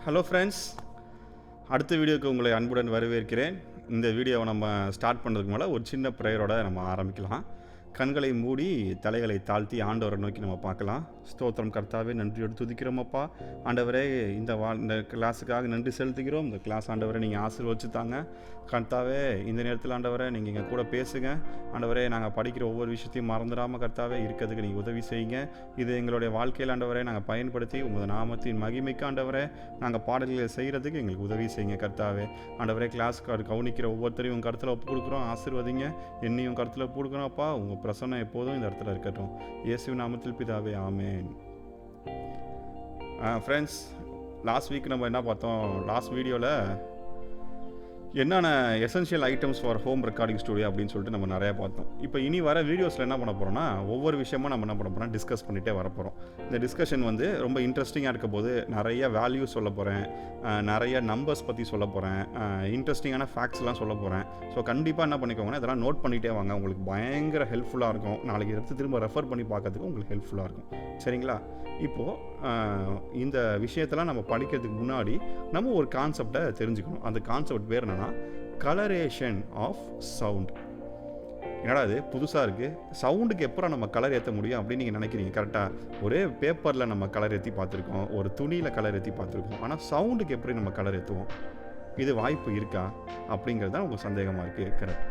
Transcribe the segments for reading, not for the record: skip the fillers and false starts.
Hello friends, அடுத்த வீடியோக்கு உங்களை அன்புடன் வரவேற்கிறேன். இந்த வீடியோவை நம்ம ஸ்டார்ட் பண்ணுறதுக்கு மேலே ஒரு சின்ன ப்ரேயரோட நம்ம ஆரம்பிக்கலாம். கண்களை மூடி தலைகளை தாழ்த்தி ஆண்டவரை நோக்கி நம்ம பார்க்கலாம். ஸ்தோத்திரம் கர்த்தாவே, நன்றியோடு துதிக்கிறோம் அப்பா. ஆண்டவரே, இந்த கிளாஸுக்காக நன்றி செலுத்துகிறோம். இந்த கிளாஸ் ஆண்டவரை நீங்கள் ஆசீர்வதிச்சு தாங்க. கர்த்தாவே, இந்த நேரத்தில் ஆண்டவரை நீங்கள் எங்கள் கூட பேசுங்க. ஆண்டவரே, நாங்கள் படிக்கிற ஒவ்வொரு விஷயத்தையும் மறந்துடாமல் கர்த்தாவே இருக்கிறதுக்கு நீங்கள் உதவி செய்யுங்க. இது எங்களுடைய வாழ்க்கையில் ஆண்டவரை நாங்கள் பயன்படுத்தி உங்கள் நாமத்தின் மகிமைக்கு ஆண்டவரை நாங்கள் பாடல்களை செய்கிறதுக்கு எங்களுக்கு உதவி செய்யுங்க கர்த்தாவே. ஆண்டவரே, கிளாஸ் கவனிக்கிற ஒவ்வொருத்தரையும் உங்கள் கருத்தில் ஒப்பு கொடுக்குறோம். ஆசீர்வதிங்க. என்னையும் கருத்தில் ஒப்பு கொடுக்குறோம் அப்பா. உங்கள் பிரசன்னம் எப்போதும் இந்த இடத்துல இருக்கட்டும். இயேசுவின் நாமத்தில் பிதாவே, ஆமென். ஃப்ரெண்ட்ஸ், லாஸ்ட் வீக் நம்ம என்ன பார்த்தோம்? லாஸ்ட் வீடியோவில் என்னென்ன essential items for home recording studio அப்படின்னு சொல்லிட்டு நம்ம நிறையா பார்த்தோம். இப்போ இனி வர வீடியோஸில் என்ன பண்ண போகிறோம்னா, ஒவ்வொரு விஷயமும் நம்ம என்ன பண்ண போகிறோம், டிஸ்கஸ் பண்ணிகிட்டே வரப்போகிறோம். இந்த டிஸ்கஷன் ரொம்ப இன்ட்ரெஸ்டிங்காக இருக்க போது நிறைய வேல்யூ சொல்ல போகிறேன், நிறைய நம்பர்ஸ் பற்றி சொல்ல போகிறேன், இன்ட்ரெஸ்டிங்கான ஃபேக்ட்ஸ்லாம் சொல்ல போகிறேன். ஸோ கண்டிப்பாக என்ன பண்ணிக்கோங்கன்னா, இதெல்லாம் நோட் பண்ணிகிட்டே வாங்க. உங்களுக்கு பயங்கர ஹெல்ப்ஃபுல்லாக இருக்கும். நாளைக்கு எடுத்து திரும்ப ரெஃபர் பண்ணி பார்க்கறதுக்கு உங்களுக்கு ஹெல்ப்ஃபுல்லாக இருக்கும். சரிங்களா? இப்போது இந்த விஷயத்தெல்லாம் நம்ம படிக்கிறதுக்கு முன்னாடி நம்ம ஒரு கான்செப்டை தெரிஞ்சுக்கணும். அந்த கான்செப்ட் பேர் என்னென்னா, கலரேஷன் ஆஃப் சவுண்ட். என்னடா இது புதுசாக இருக்குது, சவுண்டுக்கு எப்போ நம்ம கலர் ஏற்ற முடியும் அப்படின்னு நீங்கள் நினைக்கிறீங்க. கரெக்டாக ஒரே பேப்பரில் நம்ம கலர் ஏற்றி பார்த்துருக்கோம், ஒரு துணியில் கலர் ஏற்றி பார்த்துருக்கோம். ஆனால் சவுண்டுக்கு எப்படி நம்ம கலர் ஏற்றுவோம்? இது வாய்ப்பு இருக்கா அப்படிங்கிறது தான் உங்கள் சந்தேகமாக இருக்குது. கரெக்ட்.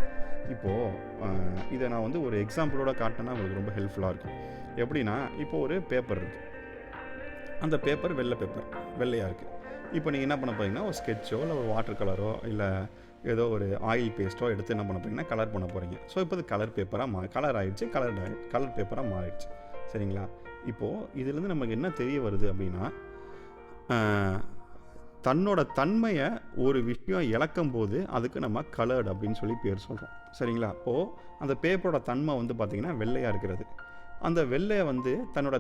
இப்போது இதை நான் ஒரு எக்ஸாம்பிளோட காட்டினா உங்களுக்கு ரொம்ப ஹெல்ப்ஃபுல்லாக இருக்கும். எப்படின்னா, இப்போது ஒரு பேப்பர் இருக்குது. அந்த பேப்பர் வெள்ளையாக இருக்குது. இப்போ நீங்கள் என்ன பண்ண போகிறீங்கன்னா, ஒரு ஸ்கெட்சோ இல்லை ஒரு வாட்டர் கலரோ இல்லை ஏதோ ஒரு ஆயில் பேஸ்ட்டோ எடுத்து என்ன பண்ண போகிறீங்கன்னா, கலர் பண்ண போகிறீங்க. ஸோ இப்போ அது கலர் பேப்பராக கலர் ஆகிடுச்சு, கலர் பேப்பராக மாறிடுச்சு. சரிங்களா? இப்போது இதுலேருந்து நமக்கு என்ன தெரிய வருது அப்படின்னா, தன்னோட தன்மையை ஒரு விஷயம் இழக்கும் போது அதுக்கு நம்ம கலர்டு அப்படின்னு சொல்லி பேர் சொல்கிறோம். சரிங்களா? அப்போது அந்த பேப்பரோட தன்மை பார்த்திங்கன்னா வெள்ளையாக இருக்கிறது. அந்த வெள்ளையை தன்னோட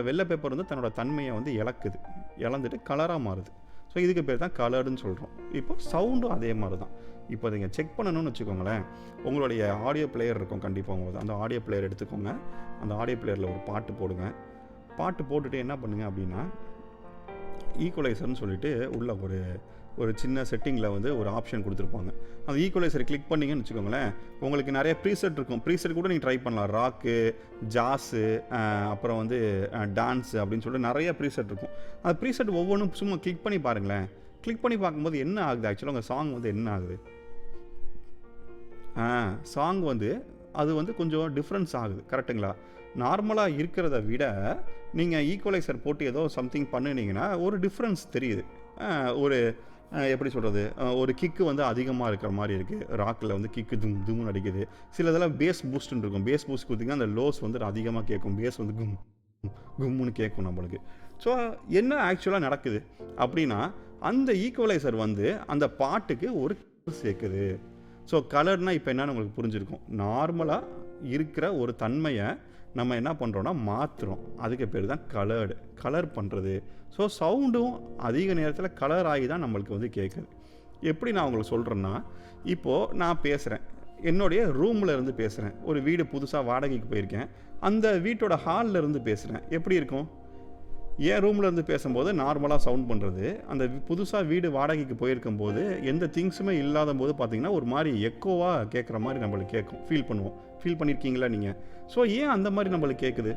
வெள்ளை பேப்பர் தன்னோட தன்மையை இழந்துட்டு கலராக மாறுது. ஸோ இதுக்கு பேர் தான் கலர்டுன்னு சொல்கிறோம். இப்போ சவுண்டும் அதே மாதிரி தான். இப்போ நீங்கள் செக் பண்ணணும்னு வச்சுக்கோங்களேன், உங்களுடைய ஆடியோ பிளேயர் இருக்கும் கண்டிப்பாக. உங்களுக்கு அந்த ஆடியோ பிளேயர் எடுத்துக்கோங்க. அந்த ஆடியோ பிளேயரில் ஒரு பாட்டு போடுங்க. பாட்டு போட்டுட்டு என்ன பண்ணுங்க அப்படின்னா, ஈக்குவலைசர்னு சொல்லிட்டு உள்ள ஒரு சின்ன செட்டிங்கில் ஒரு ஆப்ஷன் கொடுத்துருப்பாங்க. அந்த ஈக்குவலைசரை கிளிக் பண்ணிங்கன்னு வச்சுக்கோங்களேன், உங்களுக்கு நிறைய ப்ரீசெட் இருக்கும். ப்ரீசெட் கூட நீங்கள் ட்ரை பண்ணலாம். ராக்கு, ஜாஸு, அப்புறம் டான்ஸு அப்படின்னு சொல்லிட்டு நிறைய ப்ரீசெட் இருக்கும். அந்த ப்ரீசெட் ஒவ்வொன்றும் சும்மா கிளிக் பண்ணி பாருங்களேன். கிளிக் பண்ணி பார்க்கும்போது என்ன ஆகுது, ஆக்சுவலாக உங்கள் சாங் என்ன ஆகுது, சாங் அது கொஞ்சம் டிஃப்ரென்ஸ் ஆகுது. கரெக்டுங்களா? நார்மலாக இருக்கிறத விட நீங்கள் ஈக்குவலைசர் போட்டு ஏதோ சம்திங் பண்ணினீங்கன்னா ஒரு டிஃப்ரென்ஸ் தெரியுது. எப்படி சொல்கிறது, ஒரு கிக்கு அதிகமாக இருக்கிற மாதிரி இருக்குது. ராக்கில் கிக்கு தும்னு அடிக்குது. சில இதெல்லாம் பேஸ் பூஸ்ட்னு இருக்கும். பேஸ் பூஸ்ட் கொடுத்திங்கன்னா அந்த லோஸ் அதிகமாக கேட்கும். பேஸ் கும்முன்னு கேட்கும் நம்மளுக்கு. ஸோ என்ன ஆக்சுவலாக நடக்குது அப்படின்னா, அந்த ஈக்குவலைசர் அந்த பாட்டுக்கு ஒரு சேர்க்குது. ஸோ கலர்னால் இப்போ என்னன்னு உங்களுக்கு புரிஞ்சிருக்கும். நார்மலாக இருக்கிற ஒரு தன்மையை நம்ம என்ன பண்ணுறோன்னா மாற்றுறோம். அதுக்கு பேர் தான் கலர் பண்ணுறது. ஸோ சவுண்டும் அதிக நேரத்தில் கலர் ஆகி தான் நம்மளுக்கு கேட்குது. எப்படி நான் உங்களுக்கு சொல்கிறேன்னா, இப்போது நான் பேசுகிறேன், என்னுடைய ரூமில் இருந்து பேசுகிறேன். ஒரு வீடு புதுசாக வாடகைக்கு போயிருக்கேன், அந்த வீட்டோட ஹாலில் இருந்து பேசுகிறேன். எப்படி இருக்கும்? என் ரூமில் இருந்து பேசும்போது நார்மலாக சவுண்ட் பண்ணுறது, அந்த புதுசாக வீடு வாடகைக்கு போயிருக்கும் போது எந்த திங்ஸுமே இல்லாத போது பார்த்திங்கன்னா ஒரு மாதிரி எக்கோவாக கேட்குற மாதிரி நம்மளுக்கு கேட்கும். ஃபீல் பண்ணியிருக்கீங்களா நீங்கள்? ஸோ ஏன் அந்த மாதிரி நம்மளுக்கு கேட்குது?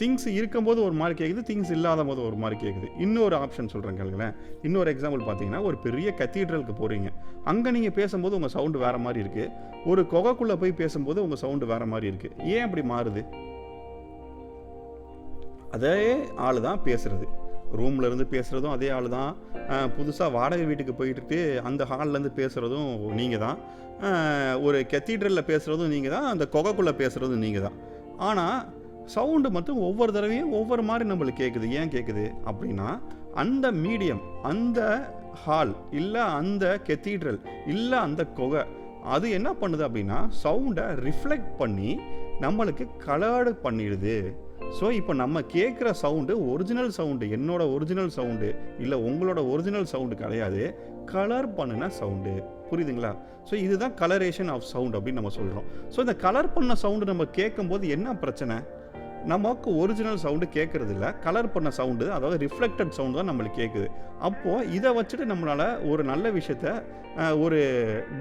திங்ஸ் இருக்கும்போது ஒரு மாதிரி கேட்குது, திங்ஸ் இல்லாத போது ஒரு மாதிரி கேட்குது. இன்னொரு ஆப்ஷன் சொல்கிறேன் கேளுங்களேன். இன்னொரு எக்ஸாம்பிள் பார்த்தீங்கன்னா, ஒரு பெரிய கத்தீட்ரலுக்கு போகிறீங்க. அங்கே நீங்கள் பேசும்போது உங்கள் சவுண்டு வேறு மாதிரி இருக்குது. ஒரு குகைக்குள்ளே போய் பேசும்போது உங்கள் சவுண்டு வேறு மாதிரி இருக்குது. ஏன் அப்படி மாறுது? அதே ஆள் தான் பேசுகிறது. ரூமில் இருந்து பேசுகிறதும் அதே ஆள் தான். புதுசாக வாடகை வீட்டுக்கு போயிட்டு அந்த ஹால்லேருந்து பேசுகிறதும் நீங்கள் தான். ஒரு கத்தீட்ரலில் பேசுகிறதும் நீங்கள் தான். அந்த குகைக்குள்ளே பேசுகிறதும் நீங்கள் தான். ஆனால் சவுண்டு மட்டும் ஒவ்வொரு தடவையும் ஒவ்வொரு மாதிரி நம்மளுக்கு கேட்குது. ஏன் கேட்குது அப்படின்னா, அந்த மீடியம், அந்த ஹால் இல்லை அந்த கத்தீட்ரல் இல்லை அந்த குகை, அது என்ன பண்ணுது அப்படின்னா சவுண்டை ரிஃப்ளெக்ட் பண்ணி நம்மளுக்கு கலர்டு பண்ணிடுது. ஸோ இப்போ நம்ம கேட்குற சவுண்டு ஒரிஜினல் சவுண்டு, என்னோட ஒரிஜினல் சவுண்டு இல்லை உங்களோட ஒரிஜினல் சவுண்டு கிடையாது, கலர் பண்ணின சவுண்டு. புரியுதுங்களா? ஸோ இதுதான் கலரேஷன் ஆஃப் சவுண்ட் அப்படின்னு நம்ம சொல்கிறோம். ஸோ இந்த கலர் பண்ண சவுண்டு நம்ம கேட்கும்போது என்ன பிரச்சனை? நமக்கு ஒரிஜினல் சவுண்டு கேட்குறது இல்லை, கலர் பண்ண சவுண்டு, அதாவது ரிஃப்ளெக்டட் சவுண்டு தான் நம்மளுக்கு கேட்குது. அப்போது இதை வச்சுட்டு நம்மளால் ஒரு நல்ல விஷயத்த ஒரு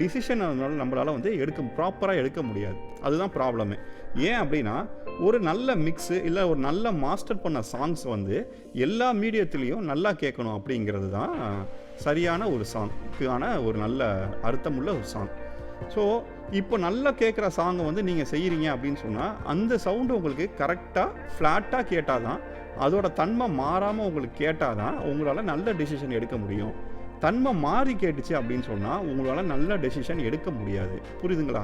டிசிஷன் நம்மளால் வந்து ப்ராப்பராக எடுக்க முடியாது. அதுதான் ப்ராப்ளமே. ஏன் அப்படின்னா, ஒரு நல்ல மிக்ஸு இல்லை ஒரு நல்ல மாஸ்டர் பண்ண சாங்ஸ் வந்து எல்லா மீடியத்துலேயும் நல்லா கேட்கணும் அப்படிங்கிறது தான் சரியான ஒரு சாங்க்கான ஒரு நல்ல அர்த்தமுள்ள ஒரு சாங். ஸோ இப்போ நல்லா கேட்குற சாங்கை வந்து நீங்கள் செய்கிறீங்க அப்படின்னு சொன்னால் அந்த சவுண்டு உங்களுக்கு கரெக்டாக ஃப்ளாட்டாக கேட்டால் தான், அதோட தன்மை மாறாமல் உங்களுக்கு கேட்டால் தான் உங்களால் நல்ல டெசிஷன் எடுக்க முடியும். தன்மை மாறி கேட்டுச்சு அப்படின்னு சொன்னால் உங்களால் நல்ல டெசிஷன் எடுக்க முடியாது. புரியுதுங்களா?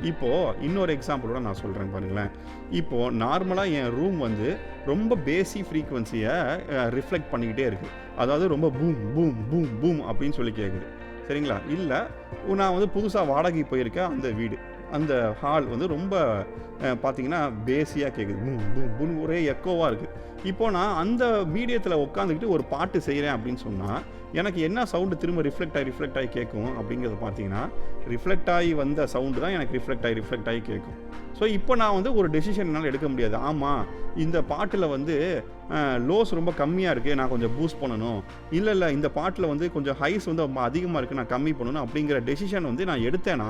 இப்போது இன்னொரு எக்ஸாம்பிளோட நான் சொல்கிறேன் பாருங்களேன். இப்போது நார்மலாக என் ரூம் வந்து ரொம்ப பேசிக் ஃப்ரீக்குவன்சியை ரிஃப்ளெக்ட் பண்ணிக்கிட்டே இருக்குது. அதாவது ரொம்ப பூம் பூம் பூம் பூம் அப்படின்னு சொல்லி கேட்குது. சரிங்களா? இல்லை, நான் வந்து புதுசாக வாடகை போயிருக்கேன். அந்த வீடு, அந்த ஹால் வந்து ரொம்ப பார்த்தீங்கன்னா பேஸியாக கேட்குது. பூம் பூம் பூம், ஒரே எக்கோவாக இருக்குது. இப்போது நான் அந்த மீடியத்தில் உட்காந்துக்கிட்டு ஒரு பாட்டு செய்கிறேன் அப்படின்னு சொன்னால் எனக்கு என்ன சவுண்டு திரும்ப ரிஃப்ளெக்ட் ஆகி கேட்கும் அப்படிங்கிறது பார்த்தீங்கன்னா, ரிஃப்ளெக்ட் ஆகி வந்த சவுண்டு தான் எனக்கு ரிஃப்ளெக்ட் ஆகி கேட்கும். ஸோ இப்போ நான் வந்து ஒரு டெசிஷன் என்னால் எடுக்க முடியாது. ஆமாம், இந்த பாட்டில் வந்து லோஸ் ரொம்ப கம்மியாக இருக்குது, நான் கொஞ்சம் பூஸ்ட் பண்ணணும். இல்லை இந்த பாட்டில் வந்து கொஞ்சம் ஹைஸ் வந்து ரொம்ப அதிகமாக இருக்குது, நான் கம்மி பண்ணணும் அப்படிங்கிற டெசிஷன் வந்து நான் எடுத்தேன்னா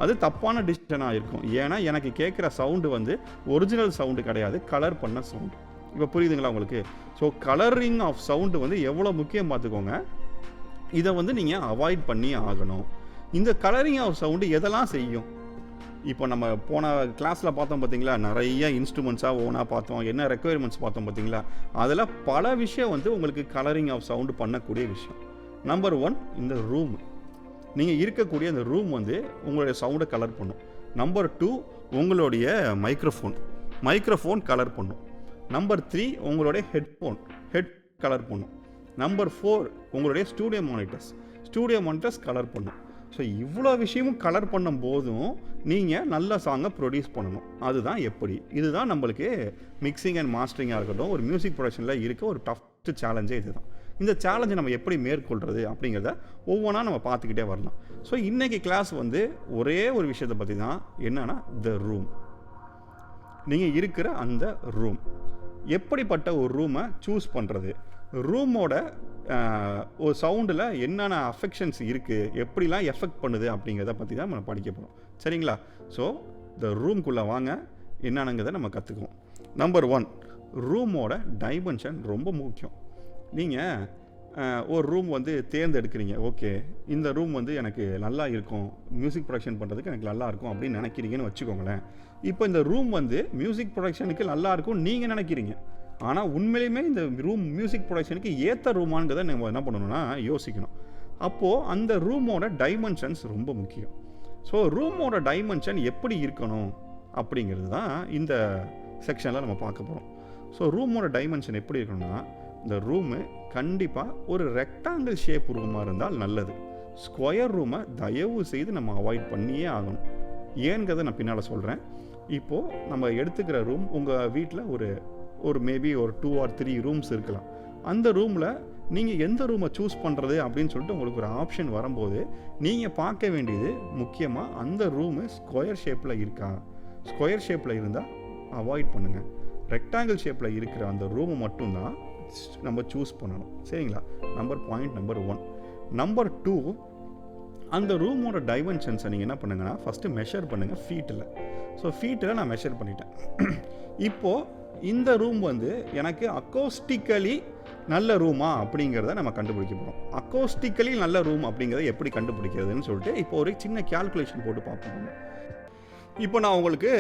அது தப்பான டெசிஷனாக இருக்கும். ஏன்னா எனக்கு கேட்குற சவுண்டு வந்து ஒரிஜினல் சவுண்டு கிடையாது, கலர் பண்ண சவுண்டு. இப்போ புரியுதுங்களா உங்களுக்கு? ஸோ கலரிங் ஆஃப் சவுண்டு வந்து எவ்வளோ முக்கியம் பார்த்துக்கோங்க. இதை வந்து நீங்கள் அவாய்ட் பண்ணி ஆகணும். இந்த கலரிங் ஆஃப் சவுண்டு எதெல்லாம் செய்யும்? இப்போ நம்ம போன கிளாஸில் பார்த்தோம் பார்த்தீங்களா, நிறைய இன்ஸ்ட்ருமெண்ட்ஸாக ஓனாக பார்த்தோம், என்ன ரெக்குயர்மெண்ட்ஸ் பார்த்தோம் பார்த்தீங்களா. அதில் பல விஷயம் வந்து உங்களுக்கு கலரிங் ஆஃப் சவுண்டு பண்ணக்கூடிய விஷயம். நம்பர் 1, இந்த ரூம். நீங்கள் இருக்கக்கூடிய அந்த ரூம் வந்து உங்களுடைய சவுண்டை கலர் பண்ணும். நம்பர் 2, உங்களுடைய மைக்ரோஃபோன் கலர் பண்ணும். நம்பர் 3, உங்களுடைய ஹெட் கலர் பண்ணும். நம்பர் 4, உங்களுடைய ஸ்டூடியோ மானிட்டர்ஸ் கலர் பண்ணும். ஸோ இவ்வளோ விஷயமும் கலர் பண்ணும் போதும் நீங்கள் நல்ல சாங்கை ப்ரொடியூஸ் பண்ணணும். அதுதான் எப்படி? இதுதான் நம்மளுக்கு மிக்சிங் அண்ட் மாஸ்டரிங்காக இருக்கட்டும், ஒரு மியூசிக் ப்ரொடக்ஷனில் இருக்க ஒரு டஃப்ட் சேலஞ்சே இதுதான். இந்த சேலஞ்சை நம்ம எப்படி மேற்கொள்கிறது அப்படிங்கிறத ஒவ்வொன்றா நம்ம பார்த்துக்கிட்டே வரலாம். ஸோ இன்றைக்கி கிளாஸ் வந்து ஒரே ஒரு விஷயத்தை பற்றி தான். என்னன்னா, த ரூம். நீங்கள் இருக்கிற அந்த ரூம், எப்படிப்பட்ட ஒரு ரூமை சூஸ் பண்ணுறது, ரூமோட ஒரு சவுண்டில் என்னென்ன அஃபெக்ஷன்ஸ் இருக்குது, எப்படிலாம் எஃபெக்ட் பண்ணுது அப்படிங்கிறத பற்றி தான் நம்ம படிக்க போகிறோம். சரிங்களா? ஸோ இந்த ரூம்குள்ளே வாங்க, என்னென்னங்கிறத நம்ம கற்றுக்குவோம். நம்பர் 1, ரூமோட டைமென்ஷன் ரொம்ப முக்கியம். நீங்கள் ஒரு ரூம் வந்து தேர்ந்தெடுக்கிறீங்க. ஓகே, இந்த ரூம் வந்து எனக்கு நல்லா இருக்கும், மியூசிக் ப்ரொடக்ஷன் பண்ணுறதுக்கு எனக்கு நல்லா இருக்கும் அப்படின்னு நினைக்கிறீங்கன்னு வச்சுக்கோங்களேன். இப்போ இந்த ரூம் வந்து மியூசிக் ப்ரொடக்ஷனுக்கு நல்லா இருக்கும் நீங்கள் நினைக்கிறீங்க. ஆனால் உண்மையிலுமே இந்த ரூம் மியூசிக் ப்ரொடக்ஷனுக்கு ஏற்ற ரூமாங்கிறத நம்ம என்ன பண்ணணும்னா யோசிக்கணும். அப்போது அந்த ரூமோட டைமென்ஷன்ஸ் ரொம்ப முக்கியம். ஸோ ரூமோட டைமென்ஷன் எப்படி இருக்கணும் அப்படிங்கிறது தான் இந்த செக்ஷனில் நம்ம பார்க்க போகிறோம். ஸோ ரூமோட டைமென்ஷன் எப்படி இருக்கணும்னா, இந்த ரூமு கண்டிப்பாக ஒரு ரெக்டாங்கிள் ஷேப் ரூமாக இருந்தால் நல்லது. ஸ்கொயர் ரூமை தயவு செய்து நம்ம அவாய்ட் பண்ணியே ஆகணும். ஏங்கிறத நான் பின்னால் சொல்கிறேன். இப்போது நம்ம எடுத்துக்கிற ரூம், உங்கள் வீட்டில் ஒரு மேபி ஒரு 2 or 3 ரூம்ஸ் இருக்கலாம். அந்த ரூமில் நீங்கள் எந்த ரூமை சூஸ் பண்ணுறது அப்படின்னு சொல்லிட்டு உங்களுக்கு ஒரு ஆப்ஷன் வரும்போது நீங்கள் பார்க்க வேண்டியது முக்கியமாக அந்த ரூமு ஸ்கொயர் ஷேப்பில் இருக்கா. ஸ்கொயர் ஷேப்பில் இருந்தால் அவாய்ட் பண்ணுங்கள். ரெக்டாங்கிள் ஷேப்பில் இருக்கிற அந்த ரூமை மட்டும்தான் நம்ம சூஸ் பண்ணணும். சரிங்களா? Point number 1. நம்பர் 2, அந்த ரூமோட டைமென்ஷன்ஸை நீங்கள் என்ன பண்ணுங்கன்னா, ஃபஸ்ட்டு மெஷர் பண்ணுங்கள் ஃபீட்டில். ஸோ ஃபீட்டில் நான் மெஷர் பண்ணிட்டேன். இப்போது இந்த ரூம் வந்து எனக்கு அக்கோஸ்டிக்கலி நல்ல ரூமா அப்படிங்கிறத நம்ம கண்டுபிடிக்க போகிறோம். அக்கோஸ்டிக்கலி நல்ல ரூம் அப்படிங்கிறத எப்படி கண்டுபிடிக்கிறதுன்னு சொல்லிட்டு இப்போ ஒரு சின்ன கேல்குலேஷன் போட்டு பார்ப்போம். இப்போ நான் உங்களுக்கு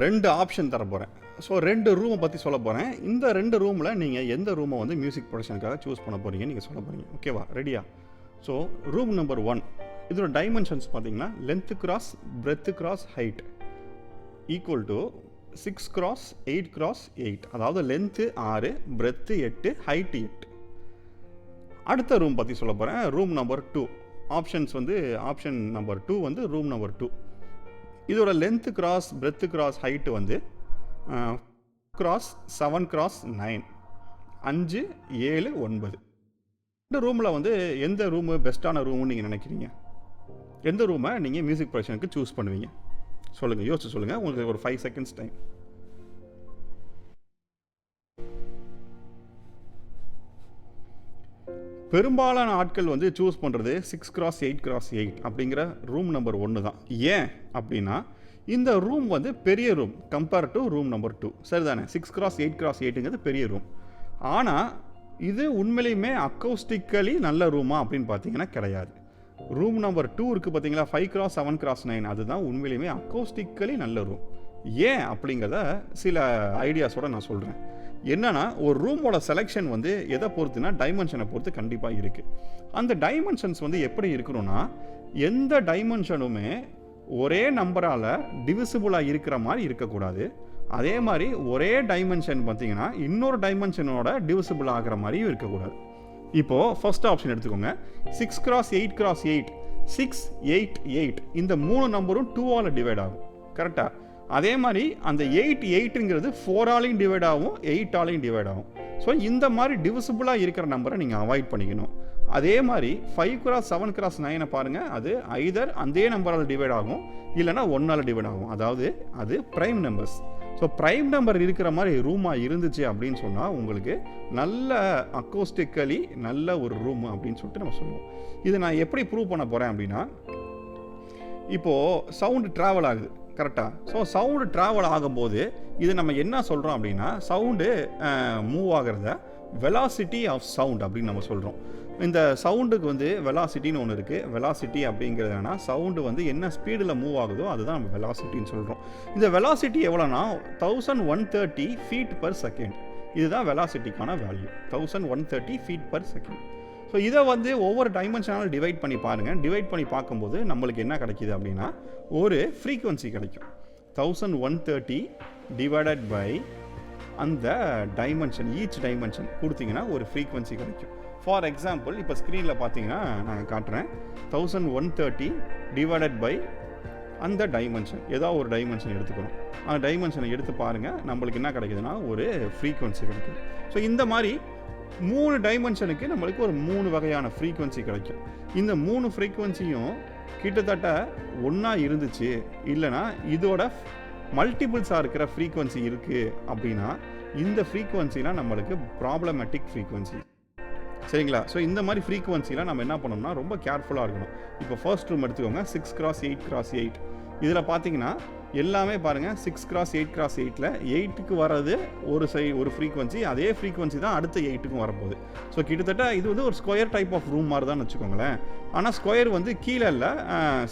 2 ஆப்ஷன் தர போகிறேன். ஸோ 2 ரூமை பற்றி சொல்ல போகிறேன். இந்த 2 ரூமில் நீங்கள் எந்த ரூமை வந்து மியூசிக் ப்ரொடக்ஷனுக்காக சூஸ் பண்ண போகிறீங்கன்னு நீங்கள் சொல்ல போகிறீங்க. ஓகேவா? ரெடியா? ஸோ ரூம் நம்பர் 1, இதோட டைமென்ஷன்ஸ் பார்த்தீங்கன்னா, length cross breadth cross height equal to 6x8x8. அதாவது லென்த்து 6, பிரெத்து 8, ஹைட்டு 8. அடுத்த ரூம் பற்றி சொல்ல போகிறேன். Room number 2. ஆப்ஷன் நம்பர் 2 வந்து ரூம் நம்பர் 2. இதோட length cross breadth cross height வந்து கிராஸ் 7x9, 5, 7, 9. இந்த ரூமில் வந்து எந்த ரூமு பெஸ்ட்டான ரூம்னு நீங்கள் நினைக்கிறீங்க? எந்த ரூமை நீங்கள் மியூசிக் ப்ரொடக்ஷனுக்கு சூஸ் பண்ணுவீங்க? சொல்லுங்கள், யோசிச்சு சொல்லுங்கள். உங்களுக்கு ஒரு 5 seconds டைம். பெரும்பாலான ஆட்கள் வந்து சூஸ் பண்ணுறது 6x8x8 அப்படிங்கிற ரூம் நம்பர் 1 தான். ஏன் அப்படின்னா இந்த ரூம் வந்து பெரிய room compare to room number 2. சரிதானே? 6x8x8ங்கிறது பெரிய ரூம். ஆனால் இது உண்மையிலுமே அக்கௌஸ்டிக்கலி நல்ல ரூமா அப்படின்னு பார்த்தீங்கன்னா கிடையாது. ரூம் நம்பர் 2 இருக்குது பார்த்தீங்களா, 5x7x9, அதுதான் உண்மையிலுமே அக்கௌஸ்டிக்கலி நல்ல ரூம். ஏன் அப்படிங்கிறத சில ஐடியாஸோட நான் சொல்கிறேன். என்னன்னா, ஒரு ரூமோட செலெக்ஷன் வந்து எதை பொறுத்துனா டைமென்ஷனை பொறுத்து கண்டிப்பாக இருக்குது. அந்த டைமென்ஷன்ஸ் வந்து எப்படி இருக்கணும்னா, எந்த டைமென்ஷனுமே ஒரே நம்பரால் டிவிசிபிளாக இருக்கிற மாதிரி இருக்கக்கூடாது. அதே மாதிரி ஒரே டைமென்ஷன் பார்த்தீங்கன்னா இன்னொரு டைமென்ஷனோட டிவிசிபிள் ஆகிற மாதிரியும் இருக்கக்கூடாது. இப்போது ஃபர்ஸ்ட் ஆப்ஷன் எடுத்துக்கோங்க. 6x8x8, 6, 8, 8 இந்த 3 நம்பரும் 2ஆல் டிவைட் ஆகும். கரெக்டாக? அதே மாதிரி அந்த 8, 8ங்கிறது 4ஆலையும் டிவைட் ஆகும், 8ஆலையும் டிவைட் ஆகும். ஸோ இந்த மாதிரி டிவிசிபிளாக இருக்கிற நம்பரை நீங்கள் அவாய்ட் பண்ணிக்கணும். அதே மாதிரி 5x7x9 பாருங்கள், அது ஐதர் அதே நம்பரால் டிவைட் ஆகும் இல்லைனா 1ஆல் டிவைட் ஆகும். அதாவது அது prime numbers. So prime number இருக்கிற மாதிரி ரூமாக இருந்துச்சு அப்படின்னு சொன்னால் உங்களுக்கு நல்ல அக்கோஸ்டிக்கலி நல்ல ஒரு ரூம் அப்படின்னு சொல்லிட்டு நம்ம சொல்லுவோம். இது நான் எப்படி ப்ரூவ் பண்ண போகிறேன் அப்படின்னா, இப்போது சவுண்டு ட்ராவல் ஆகுது. கரெக்டாக? ஸோ சவுண்டு ட்ராவல் ஆகும்போது இது நம்ம என்ன சொல்கிறோம் அப்படின்னா, சவுண்டு மூவ் ஆகிறத வெலாசிட்டி ஆஃப் சவுண்ட் அப்படின்னு நம்ம சொல்கிறோம். இந்த சவுண்டுக்கு வந்து வெலாசிட்டின்னு ஒன்று இருக்குது. வெலாசிட்டி அப்படிங்கிறது என்னன்னா, சவுண்டு வந்து என்ன ஸ்பீடில் மூவ் ஆகுதோ அதுதான் நம்ம வெலாசிட்டின்னு சொல்கிறோம். இந்த வெலாசிட்டி எவ்வளோனா 1130 ஃபீட் பர் செகண்ட். இதுதான் வெலாசிட்டிக்கான value, 1130 feet per second. So இதை வந்து ஒவ்வொரு டைமென்ஷனால் டிவைட் பண்ணி பாருங்கள். டிவைட் பண்ணி பார்க்கும்போது நம்மளுக்கு என்ன கிடைக்கிது அப்படின்னா, ஒரு ஃப்ரீக்வன்சி கிடைக்கும். 1130 டிவைடட் பை அந்த டைமென்ஷன், ஈச் டைமென்ஷன் கொடுத்தீங்கன்னா ஒரு ஃப்ரீக்வன்சி கிடைக்கும். ஃபார் எக்ஸாம்பிள் இப்போ ஸ்க்ரீனில் பார்த்தீங்கன்னா நான் காட்டுறேன். 1130 டிவைடட் பை அந்த டைமென்ஷன், ஏதாவது ஒரு டைமென்ஷன் எடுத்துக்கணும். அந்த டைமென்ஷனை எடுத்து பாருங்கள், நம்மளுக்கு என்ன கிடைக்குதுன்னா ஒரு ஃப்ரீக்வன்சி கிடைக்குது. ஸோ இந்த மாதிரி 3 டைமென்ஷனுக்கு நம்மளுக்கு ஒரு 3 வகையான ஃப்ரீக்வன்சி கிடைக்கும். இந்த 3 ஃப்ரீக்வன்சியும் கிட்டத்தட்ட ஒன்றா இருந்துச்சு, இல்லைனா இதோட மல்டிபிள்ஸாக இருக்கிற ஃப்ரீக்வன்சி இருக்குது அப்படின்னா இந்த ஃப்ரீக்வன்சிலாம் நம்மளுக்கு ப்ராப்ளமேட்டிக் ஃப்ரீக்வன்சி. சரிங்களா? ஸோ இந்த மாதிரி ஃப்ரீக்வன்சிலாம் நம்ம என்ன பண்ணோம்னா ரொம்ப கேர்ஃபுல்லாக இருக்கணும். இப்போ ஃபர்ஸ்ட் ரூம் எடுத்துக்கோங்க, 6x8x8. இதில் பார்த்தீங்கன்னா எல்லாமே பாருங்கள், 6x8x8ல் 8க்கு வர்றது ஒரு ஃப்ரீக்வன்சி, அதே ஃப்ரீக்வன்சி தான் அடுத்த 8க்கும் வரப்போகுது. ஸோ கிட்டத்தட்ட இது வந்து ஒரு ஸ்கொயர் டைப் ஆஃப் ரூம் மாதிரி தான் வச்சுக்கோங்களேன். ஆனால் ஸ்கொயர் வந்து கீழே இல்லை,